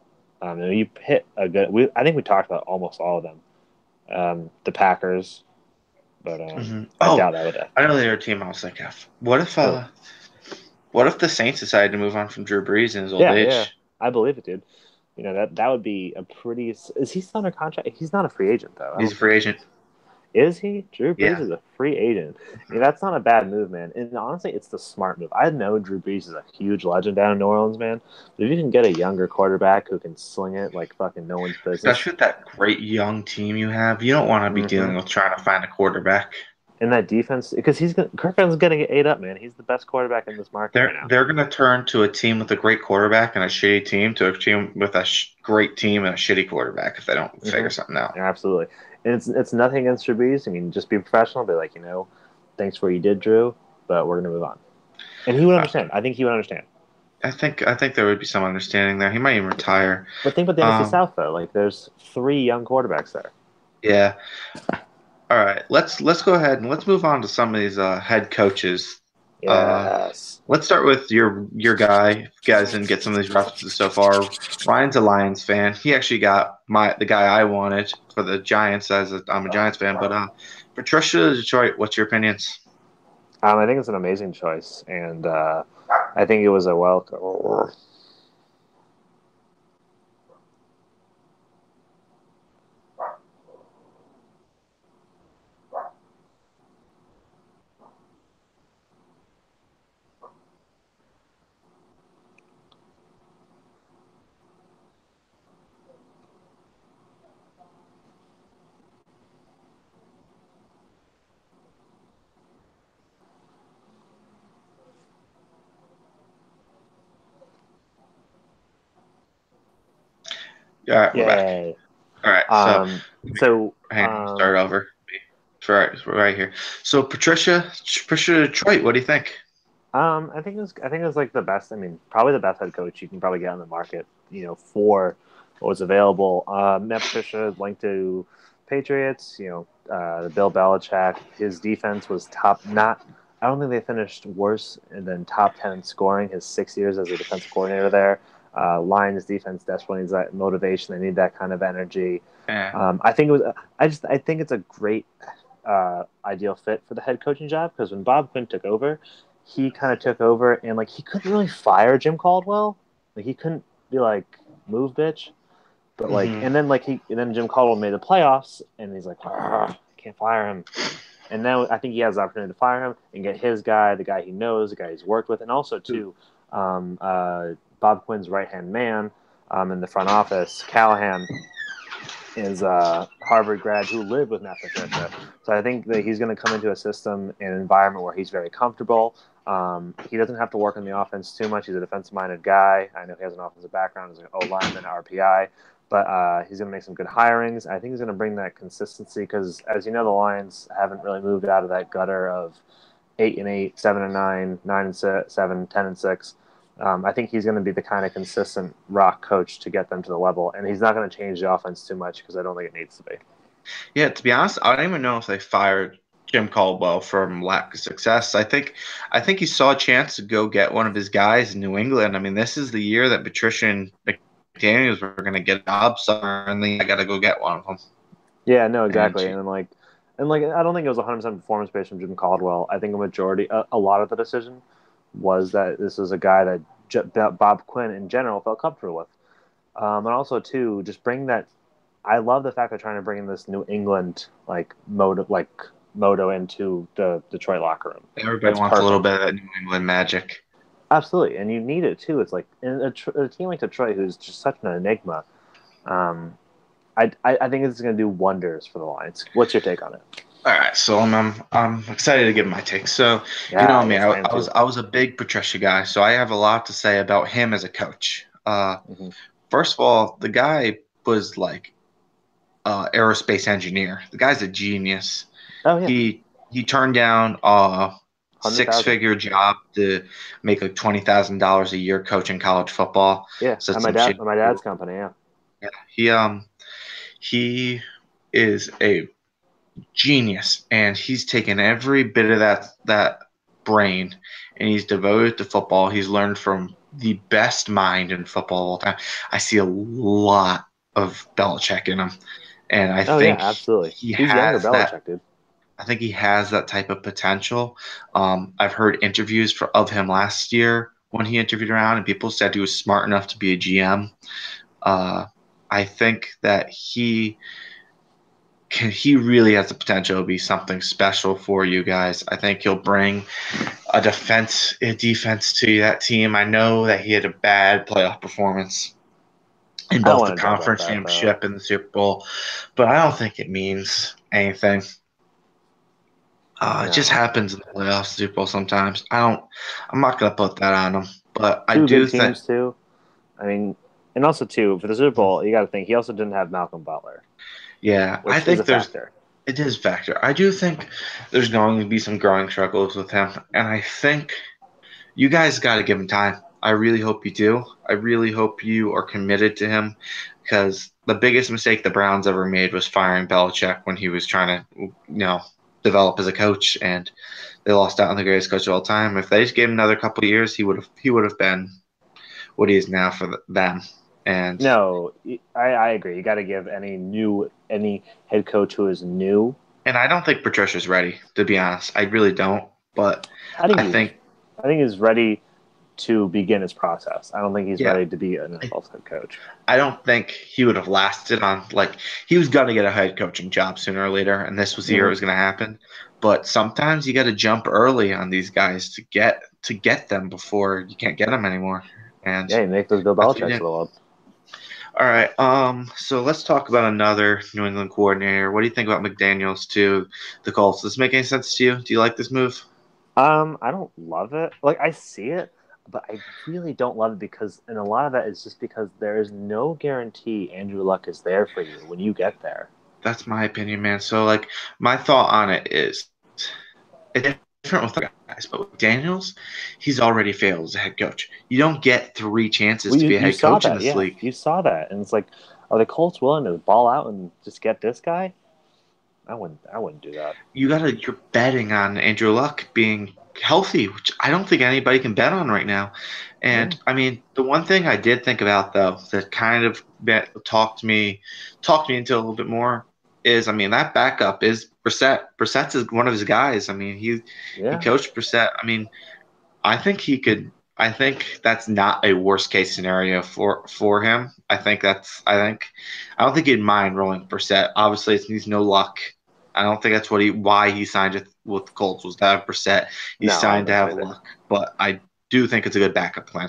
And you hit a good. I think we talked about almost all of them. The Packers, but I oh, doubt I would. I know the other team I was thinking of. Oh, What if the Saints decided to move on from Drew Brees in his old yeah, age? I believe it, dude. That would be a pretty. Is he still under contract? He's not a free agent though. I He's a don't think free he agent. is. He Drew Brees Yeah. is a free agent. That's not a bad move, man. And honestly, it's the smart move. I know Drew Brees is a huge legend down in New Orleans, man. But if you can get a younger quarterback who can sling it like fucking no one's business, Especially with that great young team you have, you don't want to be mm-hmm. dealing with trying to find a quarterback. And that defense, because Kirk Cousins is going to get ate up, man. He's the best quarterback in this market right now. They're going to turn to a team with a great quarterback and a shitty team to a team with a great team and a shitty quarterback if they don't figure something out. Yeah, absolutely. And it's nothing against Drew Brees. I mean, just be professional. Be like, thanks for what you did, Drew, but we're gonna move on. And he would Uh, understand. I think he would understand. I think there would be some understanding there. He might even retire. But think about the NFC Um, South though. Like, there's 3 young quarterbacks there. yeah. All right. Let's go ahead and let's move on to some of these head coaches. Uh, Yes. let's start with your guy. If you guys didn't get some of these references so far. Ryan's a Lions fan. He actually got the guy I wanted for the Giants I'm a Giants fan. But Patricia Detroit, what's your opinions? I think it's an amazing choice, and I think it was a welcome. All right, we're back. Yay. All right, so Um, so hang on, start over. Right here. So Patricia Detroit, what do you think? I think it was like the best. I mean, probably the best head coach you can probably get on the market. For what was available. Matt Patricia linked to Patriots. Bill Belichick. His defense was top. Not. I don't think they finished worse than top 10 in scoring. His 6 years as a defensive coordinator there. Lions defense desperately needs that motivation. They need that kind of energy. Yeah. I think it was. I think it's a great ideal fit for the head coaching job because when Bob Quinn took over, he kind of took over and like he couldn't really fire Jim Caldwell. Like he couldn't be like move bitch, but like Mhm. and then Jim Caldwell made the playoffs and he's like can't fire him. And now I think he has the opportunity to fire him and get his guy, the guy he knows, the guy he's worked with, and also too Bob Quinn's right hand man in the front office, Callahan, is a Harvard grad who lived with Matt Patricia. So I think that he's going to come into a system and environment where he's very comfortable. He doesn't have to work on the offense too much. He's a defensive-minded guy. I know he has an offensive background as an O lineman, RPI, but he's going to make some good hirings. I think he's going to bring that consistency because, as you know, the Lions haven't really moved out of that gutter of 8-8, 7-9, 9-7, 10-6. I think he's going to be the kind of consistent rock coach to get them to the level, and he's not going to change the offense too much because I don't think it needs to be. Yeah, to be honest, I don't even know if they fired Jim Caldwell from lack of success. I think he saw a chance to go get one of his guys in New England. I mean, this is the year that Patricia and McDaniels were going to get a job somewhere, and then I got to go get one of them. Yeah, no, And exactly, and I don't think it was 100% performance based from Jim Caldwell. I think a lot of the decision was that this was a guy that Bob Quinn in general felt comfortable with, and also too just bring that. I love the fact they're trying to bring in this New England moto into the Detroit locker room. everybody That's wants a little perfect. bit of that New England magic. Absolutely, and you need it too. It's like in a team like Detroit, who's just such an enigma. Um, I think it's going to do wonders for the Lions. What's your take on it? All right, so I'm excited to give my take. So you know Yeah, me, yes, I am I was too. I was a big Patricia guy, so I have a lot to say about him as a coach. Hmm. First of all, the guy was like aerospace engineer. The guy's a genius. Oh yeah, He turned down a 100,000. six-figure job to make like $20,000 a year coaching college football. Yeah, So at some shit. my dad's company. Yeah. Yeah. He is a genius, and he's taken every bit of that brain, and he's devoted to football. He's learned from the best mind in football of all time. I see a lot of Belichick in him, and I Oh yeah, think absolutely. he He's younger has that. Belichick, dude. I think he has that type of potential. I've heard interviews of him last year when he interviewed around, and people said he was smart enough to be a GM. Uh, I think that he really has the potential to be something special for you guys. I think he'll bring a defense to that team. I know that he had a bad playoff performance in I don't both the want to talk about conference that though. championship and the Super Bowl, but I don't think it means anything. It just No, happens in the playoffs, Super Bowl sometimes. I'm not gonna put that on him, but I two do good think. teams too. I mean, and also too for the Super Bowl, you got to think he also didn't have Malcolm Butler. Yeah, I which is think a factor. it is a factor. I do think there's going to be some growing struggles with him, and I think you guys got to give him time. I really hope you do. I really hope you are committed to him because the biggest mistake the Browns ever made was firing Belichick when he was trying to, develop as a coach, and they lost out on the greatest coach of all time. If they just gave him another couple of years, he would have been what he is now for them. And No, I agree. You got to give any head coach who is new. I don't think Patricia's ready, to be honest. I really don't. But I think I think, he's ready to begin his process. I don't think he's yeah, ready to be an NFL head coach. I don't think he would have lasted on he was gonna get a head coaching job sooner or later, and this was the year it was gonna happen. But sometimes you got to jump early on these guys to get them before you can't get them anymore. And Yeah, you make those Bill that's what you Belichick's of did. the world. All right. So let's talk about another New England coordinator. What do you think about McDaniels to the Colts? Does this make any sense to you? Do you like this move? I don't love it. Like I see it, but I really don't love it and a lot of that is just because there is no guarantee Andrew Luck is there for you when you get there. That's my opinion, man. So my thought on it is it's different with other guys, but with Daniels, he's already failed as a head coach. You don't get three chances Well, to be a you head saw coach in that, this yeah, league. you saw that, and it's like, are the Colts willing to ball out and just get this guy? I wouldn't do that. You're betting on Andrew Luck being healthy, which I don't think anybody can bet on right now. Yeah. And I mean, the one thing I did think about though that kind of talked me into a little bit more is, I mean, that backup is Brissett. Brissett's is one of his guys. I mean, he Yeah, coached Brissett. I mean, I think he could. I think that's not a worst case scenario for him. I don't think he'd mind rolling Brissett. Obviously, he's no Luck. I don't think that's why he signed with the Colts was to have Brissett. He no, I signed to wouldn't have say that. Luck, but I do think it's a good backup plan.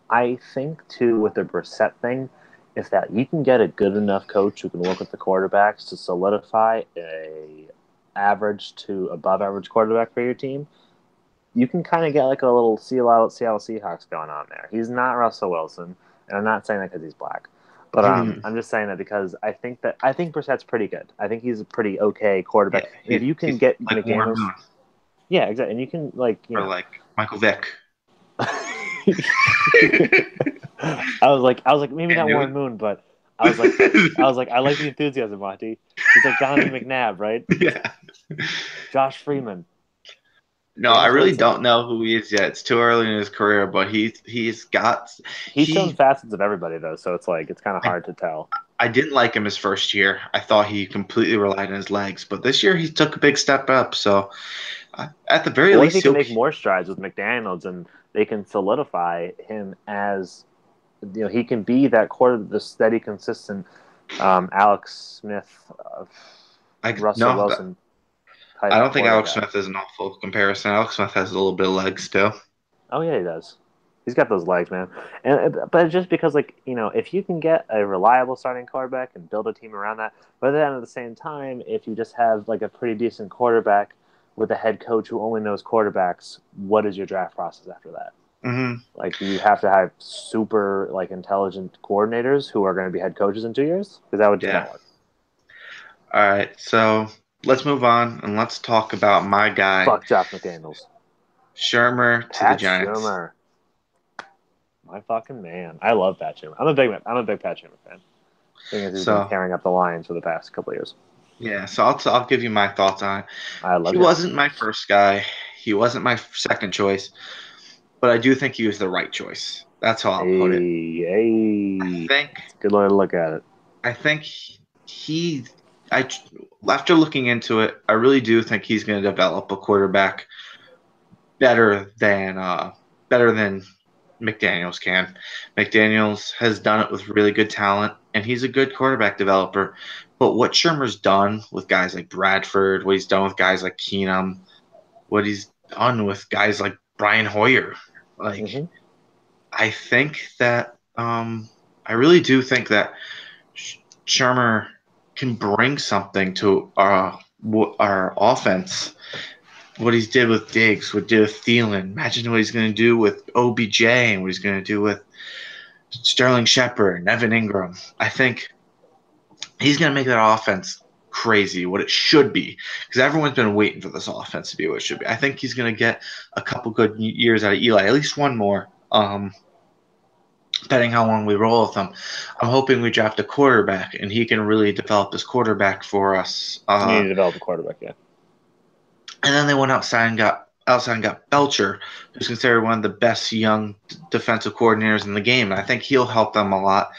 I think too with the Brissett thing, if that you can get a good enough coach who can work with the quarterbacks to solidify a average to above average quarterback for your team, you can kind of get like a little Seattle Seahawks going on there. He's not Russell Wilson, and I'm not saying that because he's black, but I'm just saying that because I think Brissett's pretty good. I think he's a pretty okay quarterback. Yeah, If you can he's get like Warren McDaniels, Moon yeah, exactly, and you can or like Michael Vick. I was like, maybe not Knew Warren it. Moon, but I was like, I like the enthusiasm, Monty. He's like Donovan McNabb, right? Yeah. Josh Freeman, No, I Jameis really Winston. don't know who he is yet. It's too early in his career, but he's got He's shown he. facets of everybody though, so it's like it's kind of hard to tell. I didn't like him his first year. I thought he completely relied on his legs, but this year he took a big step up. So at the very But what if he least, can he'll. make more strides with McDaniels and they can solidify him as he can be that the steady, consistent Alex Smith, Russell No, Wilson I type don't think Alex quarterback. Smith is an awful comparison. Alex Smith has a little bit of legs still. Oh yeah, he does. He's got those legs, man. But just because if you can get a reliable starting quarterback and build a team around that, but then at the same time, if you just have like a pretty decent quarterback with a head coach who only knows quarterbacks, what is your draft process after that? Mm-hmm. Like, do you have to have super intelligent coordinators who are going to be head coaches in 2 years? Because that would just Yeah. not work. All right, so let's move on and let's talk about my guy, Fuck Josh McDaniels. Shermer to the Pat Giants. Shurmur. My fucking man. I love Pat Shurmur. I'm a big Pat Shurmur fan. Thing is, he's been tearing up the Lions for the past couple of years. Yeah, so I'll give you my thoughts on it. I love He wasn't my first guy. He wasn't my second choice, but I do think he was the right choice. That's how I'll put it. Hey. I think Good way to look at it. I think after looking into it, I really do think he's going to develop a quarterback better than McDaniels can. McDaniels has done it with really good talent, and he's a good quarterback developer. But what Shermer's done with guys like Bradford, what he's done with guys like Keenum, what he's done with guys like Brian Hoyer, I think that I really do think that Shermer can bring something to our offense. What he's did with Diggs, what did with Thielen. Imagine what he's going to do with OBJ and what he's going to do with Sterling Shepard and Evan Ingram. I think He's going to make that offense crazy, what it should be, because everyone's been waiting for this offense to be what it should be. I think he's going to get a couple good years out of Eli, at least one more, depending how long we roll with him. I'm hoping we draft a quarterback, and he can really develop his quarterback for us. You need to develop a quarterback, yeah. And then they went outside and got Belcher, who's considered one of the best young defensive coordinators in the game. And I think he'll help them a lot,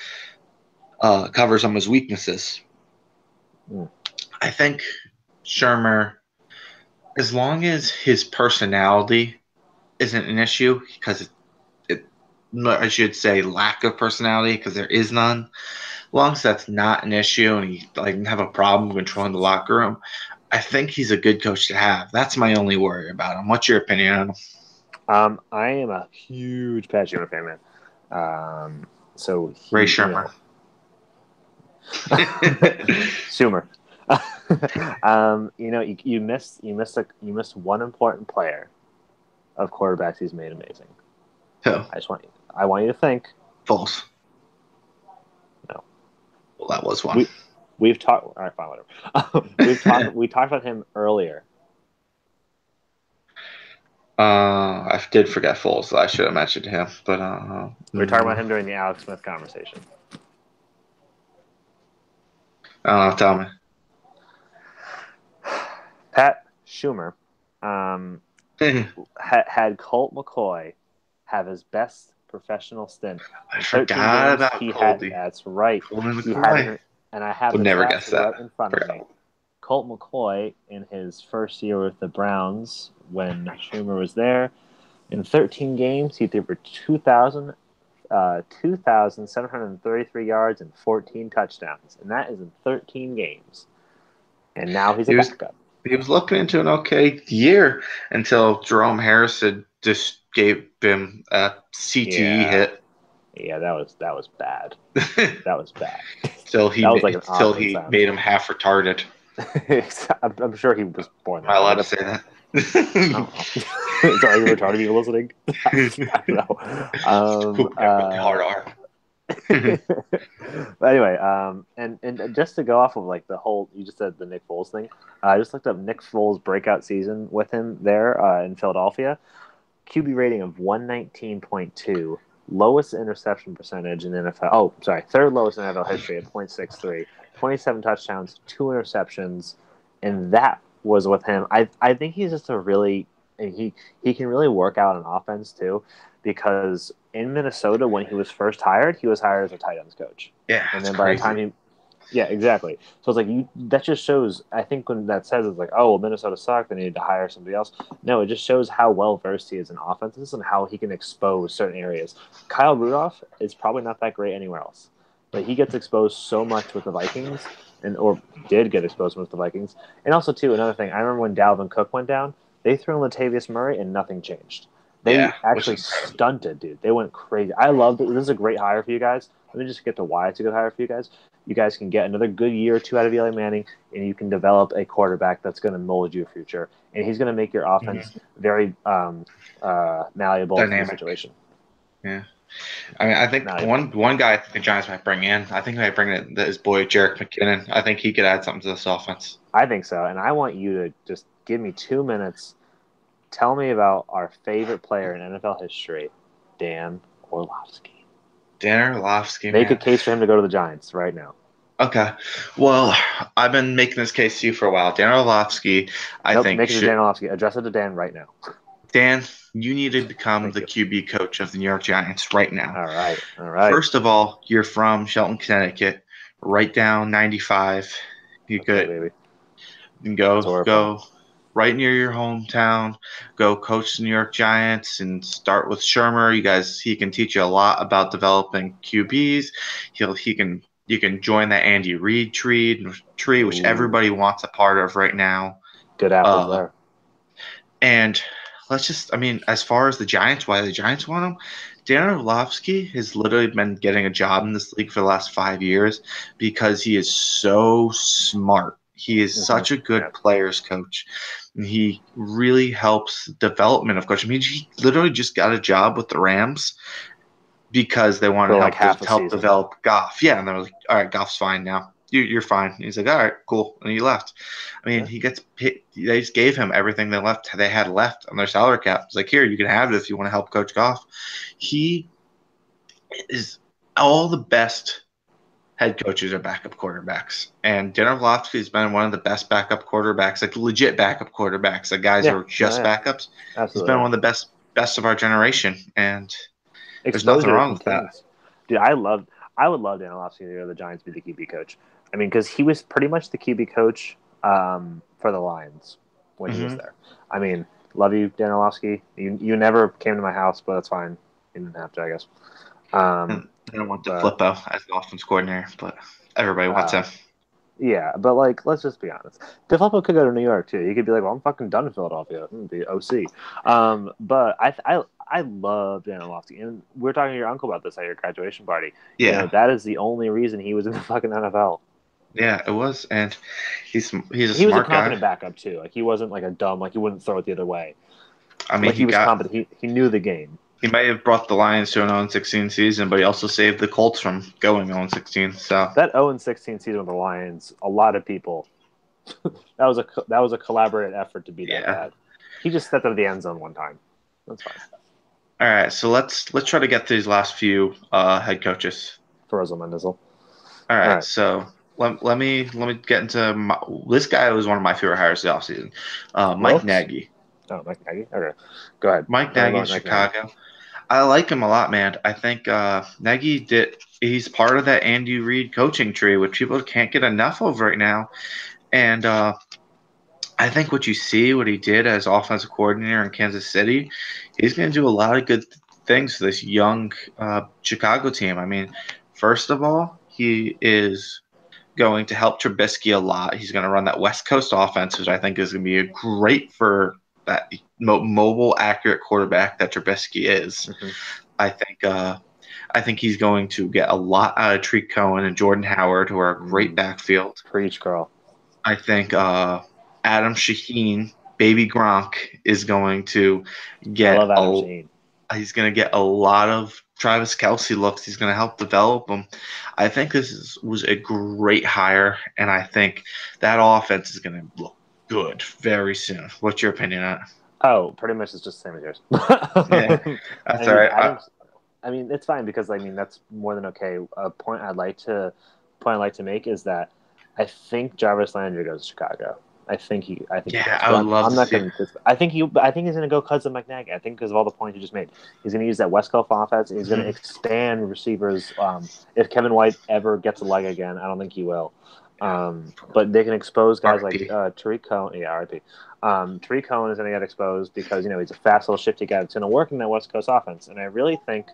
cover some of his weaknesses. I think Shurmur, as long as his personality isn't an issue, because I should say lack of personality, because there is none. As long as that's not an issue and he doesn't have a problem controlling the locker room, I think he's a good coach to have. That's my only worry about him. What's your opinion on him? I am a huge Pat Shurmur fan, man. Ray Shurmur. Schumer. You missed one important player of quarterbacks he's made amazing. Who? I want you to think. Foles. No. Well, that was one. We've talked. All right, fine, whatever. We talked about him earlier. I did forget Foles. I should have mentioned him, but we were talking about him during the Alex Smith conversation. Tell me. Pat Shurmur had Colt McCoy have his best professional stint. I forgot about Colty. That's right. And I have would never guess that. Right in front of me. Colt McCoy, in his first year with the Browns, when Shurmur was there, in 13 games, he threw for 2,733 yards and 14 touchdowns. And that is in 13 games. And now he's a backup. He was looking into an okay year until Jerome Harrison just gave him a CTE hit. Yeah, that was bad. That was bad. Till he made him half retarded. I'm sure he was born that. Am I allowed to say that? Sorry, you retarded people listening? I don't know. Hard R. But anyway, and just to go off of the whole, you just said the Nick Foles thing. I just looked up Nick Foles' breakout season with him there in Philadelphia. QB rating of 119.2, lowest interception percentage in NFL. Oh, sorry, third lowest in NFL history at 0.63, 27 touchdowns, 2 interceptions, and that was with him. I think he's just he can really work out an offense too, because in Minnesota when he was first hired, he was hired as a tight ends coach. Yeah, and then by the time yeah, exactly. So it's that just shows. I think when that says it's Minnesota sucked, they needed to hire somebody else. No, it just shows how well versed he is in offenses and how he can expose certain areas. Kyle Rudolph is probably not that great anywhere else, but he gets exposed so much with the Vikings, or did get exposed with the Vikings. And also too, another thing, I remember when Dalvin Cook went down, they threw in Latavius Murray and nothing changed. They actually stunted, dude. They went crazy. I loved it. This is a great hire for you guys. Let me just get to why it's a good hire for you guys. You guys can get another good year or two out of Eli Manning, and you can develop a quarterback that's going to mold your future. And he's going to make your offense very malleable in the situation. Yeah. I mean, I think one guy I think the Giants might bring in, I think they might bring in his boy, Jerick McKinnon. I think he could add something to this offense. I think so. And I want you to just give me 2 minutes. Tell me about our favorite player in NFL history, Dan Orlovsky. Dan Orlovsky. Make a case for him to go to the Giants right now. Okay. Well, I've been making this case to you for a while. Dan Orlovsky, I think. Make it to Dan Orlovsky. Address it to Dan right now. Dan, you need to become the QB coach of the New York Giants right now. All right. First of all, you're from Shelton, Connecticut, right down 95. You could go right near your hometown, go coach the New York Giants and start with Shurmur. He can teach you a lot about developing QBs. You can join the Andy Reid tree, which everybody wants a part of right now. Good apples there. And as far as the Giants, why the Giants want him, Dan Orlovsky has literally been getting a job in this league for the last 5 years because he is so smart. He is such a good players coach. And he really helps development of coaching. I mean, he literally just got a job with the Rams because they wanted to help develop Goff. Yeah, and they were like, all right, Goff's fine now. you're fine. He's like, all right, cool, and he left. I mean, Yeah. he gets paid. They just gave him everything they had left on their salary cap. It's like, here, you can have it if you want to help Coach Goff. He is all the best head coaches are backup quarterbacks, and Dan Orlovsky has been one of the best backup quarterbacks, like legit backup quarterbacks, like guys who Yeah. are just Yeah. backups. He's Absolutely. been one of the best of our generation, and there's nothing Exposure to wrong some with that. things. Dude, I would love Dan Orlovsky to go to the Giants be the QB coach. I mean, because he was pretty much the QB coach for the Lions when he was Hmm. there. I mean, love you, Dan Orlovsky. You never came to my house, but that's fine. You didn't have to, I guess. And I don't want to But Flippo as the offense coordinator, but everybody wants uh, him. yeah, but like, let's just be honest. DeFilippo could go to New York too. He could be like, "Well, I'm fucking done in Philadelphia. I'm gonna be OC." But I love Dan Orlovsky, and we are talking to your uncle about this at your graduation party. You know, Yeah, that is the only reason he was in the fucking NFL. yeah, it was, and he's a He was a smart guy. competent backup too. Like he wasn't like a dumb, like he wouldn't throw it the other way. I mean, Like he was competent. He knew the game. he may have brought the Lions to an 0-16 season, but he also saved the Colts from going 0-16. So That 0-16 season with the Lions, a lot of people that was a collaborative effort to be that yeah. bad. He just stepped out of the end zone one time. That's fine. All right, so let's try to get to these last few head coaches. For Rosa Mendenhall. All right, right. so let me get into this guy was one of my favorite hires of the offseason. Mike Wilkes? Nagy. Oh, Mike Nagy? Okay. Go ahead. Mike Tell me Nagy in about Mike Nagy. Chicago. I like him a lot, man. I think Nagy he's part of that Andy Reid coaching tree, which people can't get enough of right now. And I think what he did as offensive coordinator in Kansas City, he's going to do a lot of good things for this young Chicago team. I mean, first of all, he is going to help Trubisky a lot. He's going to run that West Coast offense, which I think is going to be great for that mobile, accurate quarterback that Trubisky is. Mm-hmm. I think he's going to get a lot out of Tariq Cohen and Jordan Howard, who are a great backfield. Preach, girl. I think Adam Shaheen, baby Gronk, is going to get I love Adam Shaheen. He's going to get a lot of Travis Kelce looks. He's going to help develop them. I think was a great hire, and I think that offense is going to look good very soon. What's your opinion on it? Oh, pretty much it's just the same as yours. Yeah, that's all right. I mean, it's fine because I mean that's more than okay. A point I'd like to make is that I think Jarvis Landry goes to Chicago. I think he I does. would love to see. I think he's going to go because of McNaghy. I think because of all the points you just made, he's going to use that West Coast offense. And he's going to expand receivers. If Kevin White ever gets a leg again, I don't think he will. But they can expose guys like Tariq Cohen. Yeah, RIP. Tariq Cohen is going to get exposed because he's a fast little shifty guy that's going to work in that West Coast offense. And I really think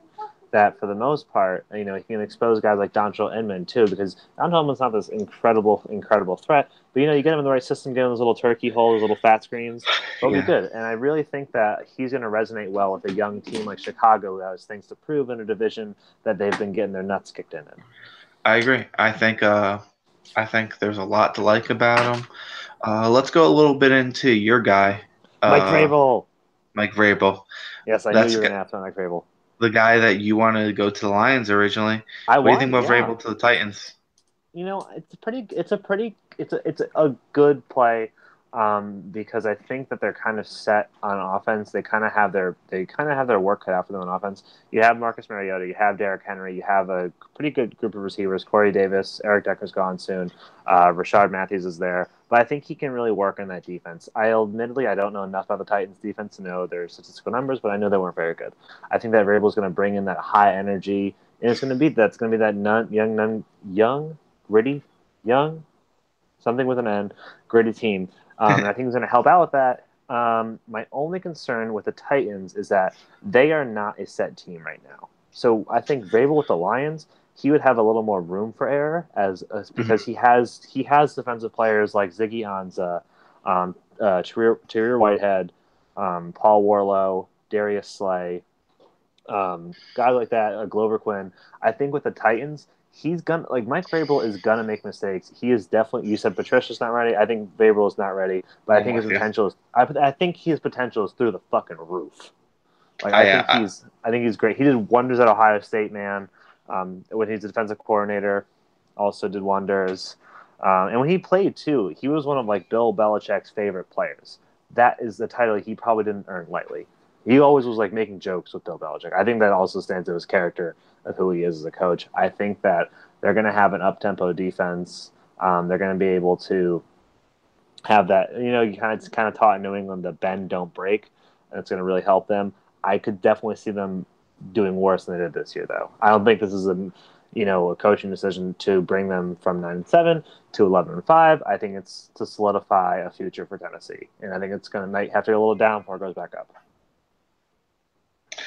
that for the most part, he can expose guys like Dontrell Inman too, because Dontrell Inman's not this incredible threat, but you get him in the right system, get him those little turkey holes, those little fat screens, they'll be good. And I really think that he's going to resonate well with a young team like Chicago who has things to prove in a division that they've been getting their nuts kicked in. I agree. I think there's a lot to like about him. Let's go a little bit into your guy, Mike Vrabel. Mike Vrabel. Yes, I knew you were going to ask about Mike Vrabel. The guy that you wanted to go to the Lions originally. What do you think about Vrabel to the Titans? It's a good play because I think that they're kind of set on offense. They kind of have their work cut out for them on offense. You have Marcus Mariota, you have Derrick Henry, you have a pretty good group of receivers. Corey Davis, Eric Decker's gone soon. Rashard Matthews is there, but I think he can really work on that defense. I don't know enough about the Titans defense to know their statistical numbers, but I know they weren't very good. I think that Vrabel is going to bring in that high energy, and it's going to be that young, gritty, something with an N, gritty team. And I think he's going to help out with that. My only concern with the Titans is that they are not a set team right now. So I think Vrabel with the Lions, he would have a little more room for error because he has defensive players like Ziggy Ansah, Tahir Whitehead, Paul Warlow, Darius Slay, guys like that, Glover Quinn. I think with the Titans, he's gonna Mike Vrabel is gonna make mistakes. He is definitely. You said Patricia's not ready. I think Vrabel is not ready, but I think his potential is. I think his potential is through the fucking roof. I think he's great. He did wonders at Ohio State, man. When he's a defensive coordinator, also did wonders. And when he played too, he was one of like Bill Belichick's favorite players. That is the title he probably didn't earn lightly. He always was like making jokes with Bill Belichick. I think that also stands to his character of who he is as a coach. I think that they're going to have an up tempo defense. They're going to be able to have that. You kind of taught in New England the bend don't break, and it's going to really help them. I could definitely see them doing worse than they did this year, though. I don't think this is a coaching decision to bring them from 9-7 to 11-5. I think it's to solidify a future for Tennessee, and I think it's going to have to go a little down before it goes back up.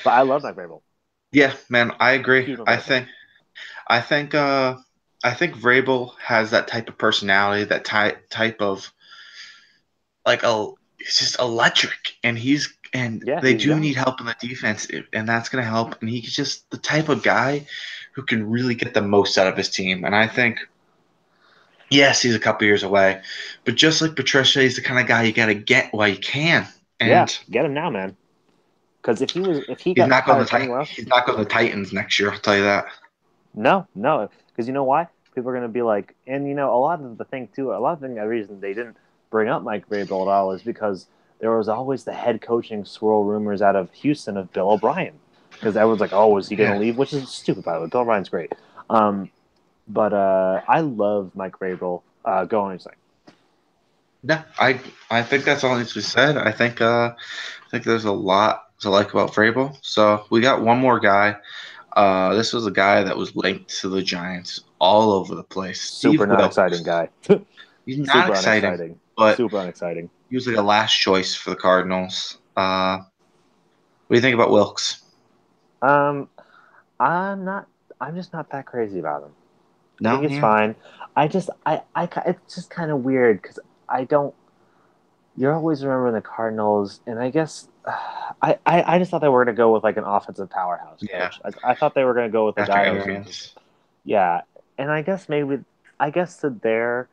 But I love Mike Vrabel. Yeah, man, I agree. Huge on I Vrabel. think, I think, I think Vrabel has that type of personality, that type of it's just electric, and Yeah, they he's do young. need help in the defense, and that's gonna help. And he's just the type of guy who can really get the most out of his team. And I think, yes, he's a couple years away, but just like Patricia, he's the kind of guy you gotta get while you can. Yeah, And get him now, man. Because if he got hired anywhere else, he's not going to the Titans next year. I'll tell you that. no. Because you know why? People are going to be like, and a lot of the reason they didn't bring up Mike Vrabel at all is because there was always the head coaching swirl rumors out of Houston of Bill O'Brien. Because everyone's like, oh, is he going to leave? Which is stupid, by the way. Bill O'Brien's great. But I love Mike Vrabel. Go on and say. Yeah, I think that's all needs to be said. I think there's a lot to like about Vrabel. So we got one more guy. This was a guy that was linked to the Giants all over the place. Super Steve not Wilks. exciting guy. He's not Super exciting, unexciting. but Super unexciting. he was like a last choice for the Cardinals. What do you think about Wilks? Um, I'm not. I'm just not that crazy about him. I No, think he's yeah. fine. It's just kind of weird because I don't. You're always remembering the Cardinals, and I guess I just thought they were going to go with like an offensive powerhouse Yeah. coach. I thought they were going to go with a After guy who was Arians. yeah, and I guess that they're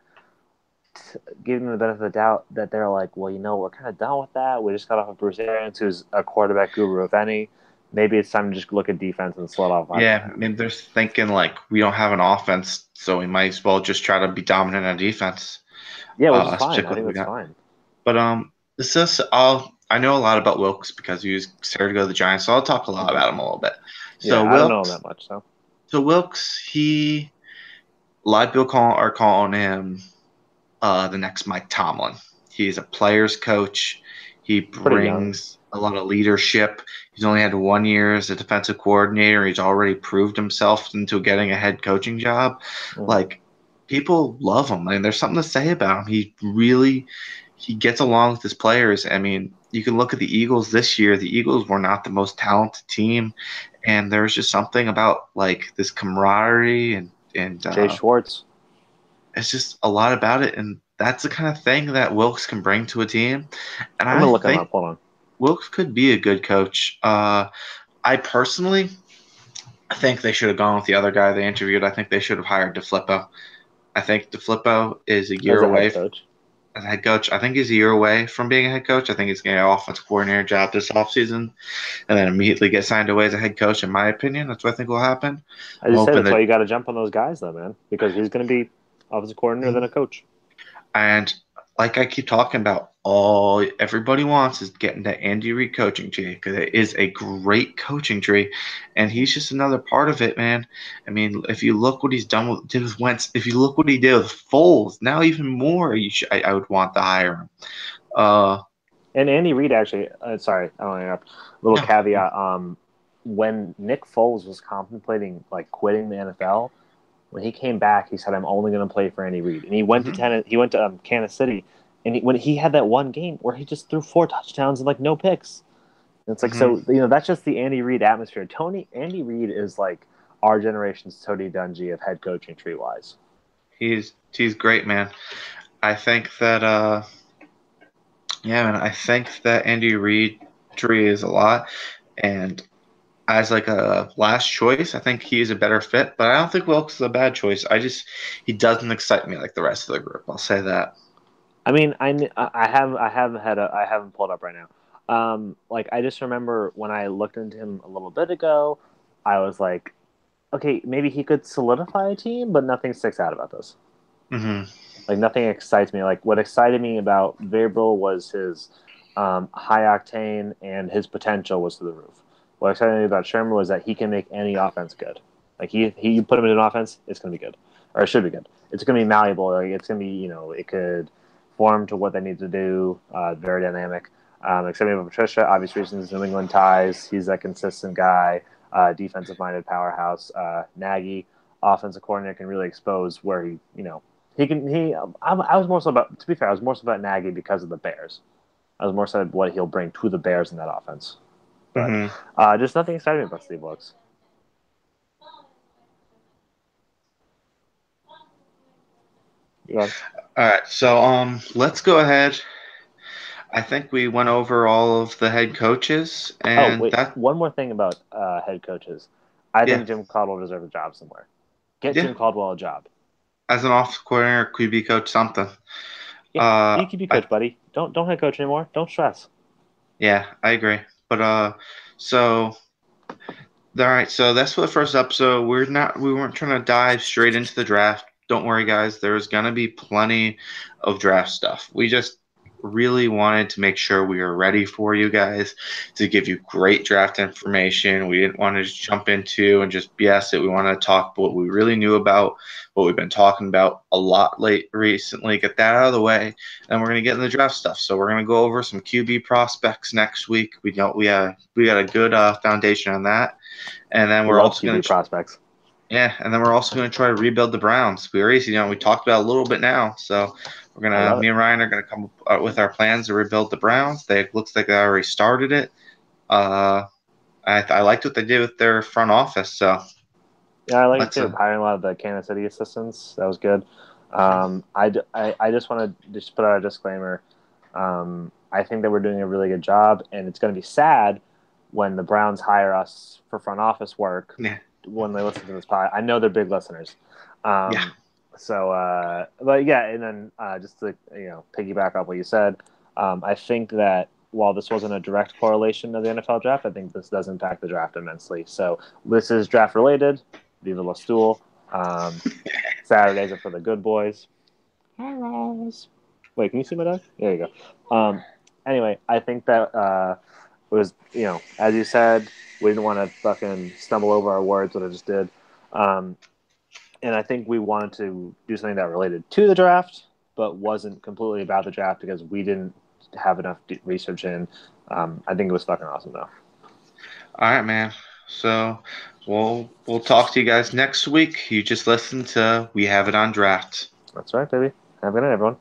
giving them the benefit of the doubt that they're like, well, we're kind of done with that. We just got off of Bruce Arians, who's a quarterback guru, if any. Maybe it's time to just look at defense and slow off. Yeah, I mean, they're thinking like we don't have an offense, so we might as well just try to be dominant on defense. Yeah, which is fine. I Especially think we that's got. fine. But this is I know a lot about Wilkes because he was scared to go to the Giants, so I'll talk a lot about him a little bit. So Yeah, I don't know him Wilkes, that much, so. a lot of people are calling him the next Mike Tomlin. He's a player's coach. He Pretty young. brings a lot of leadership. He's only had 1 year as a defensive coordinator. He's already proved himself into getting a head coaching job. Like, people love him. I mean, there's something to say about him. He gets along with his players. I mean, you can look at the Eagles this year. The Eagles were not the most talented team, and there's just something about like this camaraderie and Jay Schwartz. it's just a lot about it, and that's the kind of thing that Wilkes can bring to a team. And I'm I gonna look him think up. Hold on. Wilkes could be a good coach. I personally think they should have gone with the other guy they interviewed. I think they should have hired DeFlippo. I think DeFlippo is a year As a away head coach. as a head coach. I think he's a year away from being a head coach. I think he's going to get an offensive coordinator job this offseason and then immediately get signed away as a head coach, in my opinion. That's what I think will happen. As you said, that's why you got to jump on those guys, though, man, because he's going to be offensive coordinator than a coach. And like I keep talking about, everybody wants is getting that Andy Reid coaching tree because it is a great coaching tree, and he's just another part of it, man. I mean, if you look what he's done with Wentz, if you look what he did with Foles, now even more, I would want to hire him. And Andy Reid actually, sorry, I don't know. Little caveat. When Nick Foles was contemplating like quitting the NFL, when he came back, he said, "I'm only going to play for Andy Reid." And he went to Kansas City, and when he had that one game where he just threw 4 touchdowns and like no picks. And it's like so that's just the Andy Reid atmosphere. Andy Reid is like our generation's Tony Dungy of head coaching tree wise. He's great, man. I think that man, I think that Andy Reid tree is a lot, and as like a last choice, I think he's a better fit, but I don't think Wilkes is a bad choice. He doesn't excite me like the rest of the group. I'll say that. I mean, I haven't pulled up right now. Like I just remember when I looked into him a little bit ago, I was like, okay, maybe he could solidify a team, but nothing sticks out about this. Mm-hmm. Like nothing excites me. Like what excited me about Vrabel was his high octane and his potential was to the roof. What excited me about Shermer was that he can make any offense good. Like he you put him in an offense, it's going to be good, or it should be good. It's going to be malleable. Like it's going to be it could form to what they need to do. Very dynamic. Excited about Patricia, obvious reasons, New England ties. He's that consistent guy, defensive minded powerhouse. Nagy, offensive coordinator, can really expose where he can. I was more so about. To be fair, I was more so about Nagy because of the Bears. I was more so about what he'll bring to the Bears in that offense. But just nothing exciting about Steve Wilkes. All right, so let's go ahead. I think we went over all of the head coaches, and one more thing about head coaches. I think Jim Caldwell deserves a job somewhere. Get Jim Caldwell a job as an offensive coordinator, QB coach, something. Yeah, you QB coach, buddy. Don't head coach anymore. Don't stress. Yeah, I agree. But so all right, so that's for the first episode. We weren't trying to dive straight into the draft. Don't worry, guys. There's gonna be plenty of draft stuff. We just really wanted to make sure we were ready for you guys to give you great draft information. We didn't want to just jump into and just BS it. We wanted to talk what we really knew about, what we've been talking about a lot recently, get that out of the way, and we're going to get in the draft stuff. So we're going to go over some QB prospects next week. We got a good foundation on that. And then we're also going to prospects. Yeah, and then we're also going to try to rebuild the Browns. We already, we talked about it a little bit now, so me and Ryan are going to come up with our plans to rebuild the Browns. It looks like they already started it. I liked what they did with their front office. So yeah, I like it too. Hiring a lot of the Kansas City assistants, that was good. I just want to just put out a disclaimer. I think that we're doing a really good job, and it's going to be sad when the Browns hire us for front office work. Yeah. When they listen to this pod. I know they're big listeners. So, but yeah, and then just to piggyback off what you said, I think that while this wasn't a direct correlation of the NFL draft, I think this does impact the draft immensely. So this is draft related. Viva La Stool. Saturdays are for the good boys. Wait, can you see my dog? There you go. Anyway, I think that it was, as you said, we didn't want to fucking stumble over our words, what I just did. And I think we wanted to do something that related to the draft, but wasn't completely about the draft because we didn't have enough research in. I think it was fucking awesome, though. All right, man. So we'll talk to you guys next week. You just listened to We Have It on Draft. That's right, baby. Have a good night, everyone.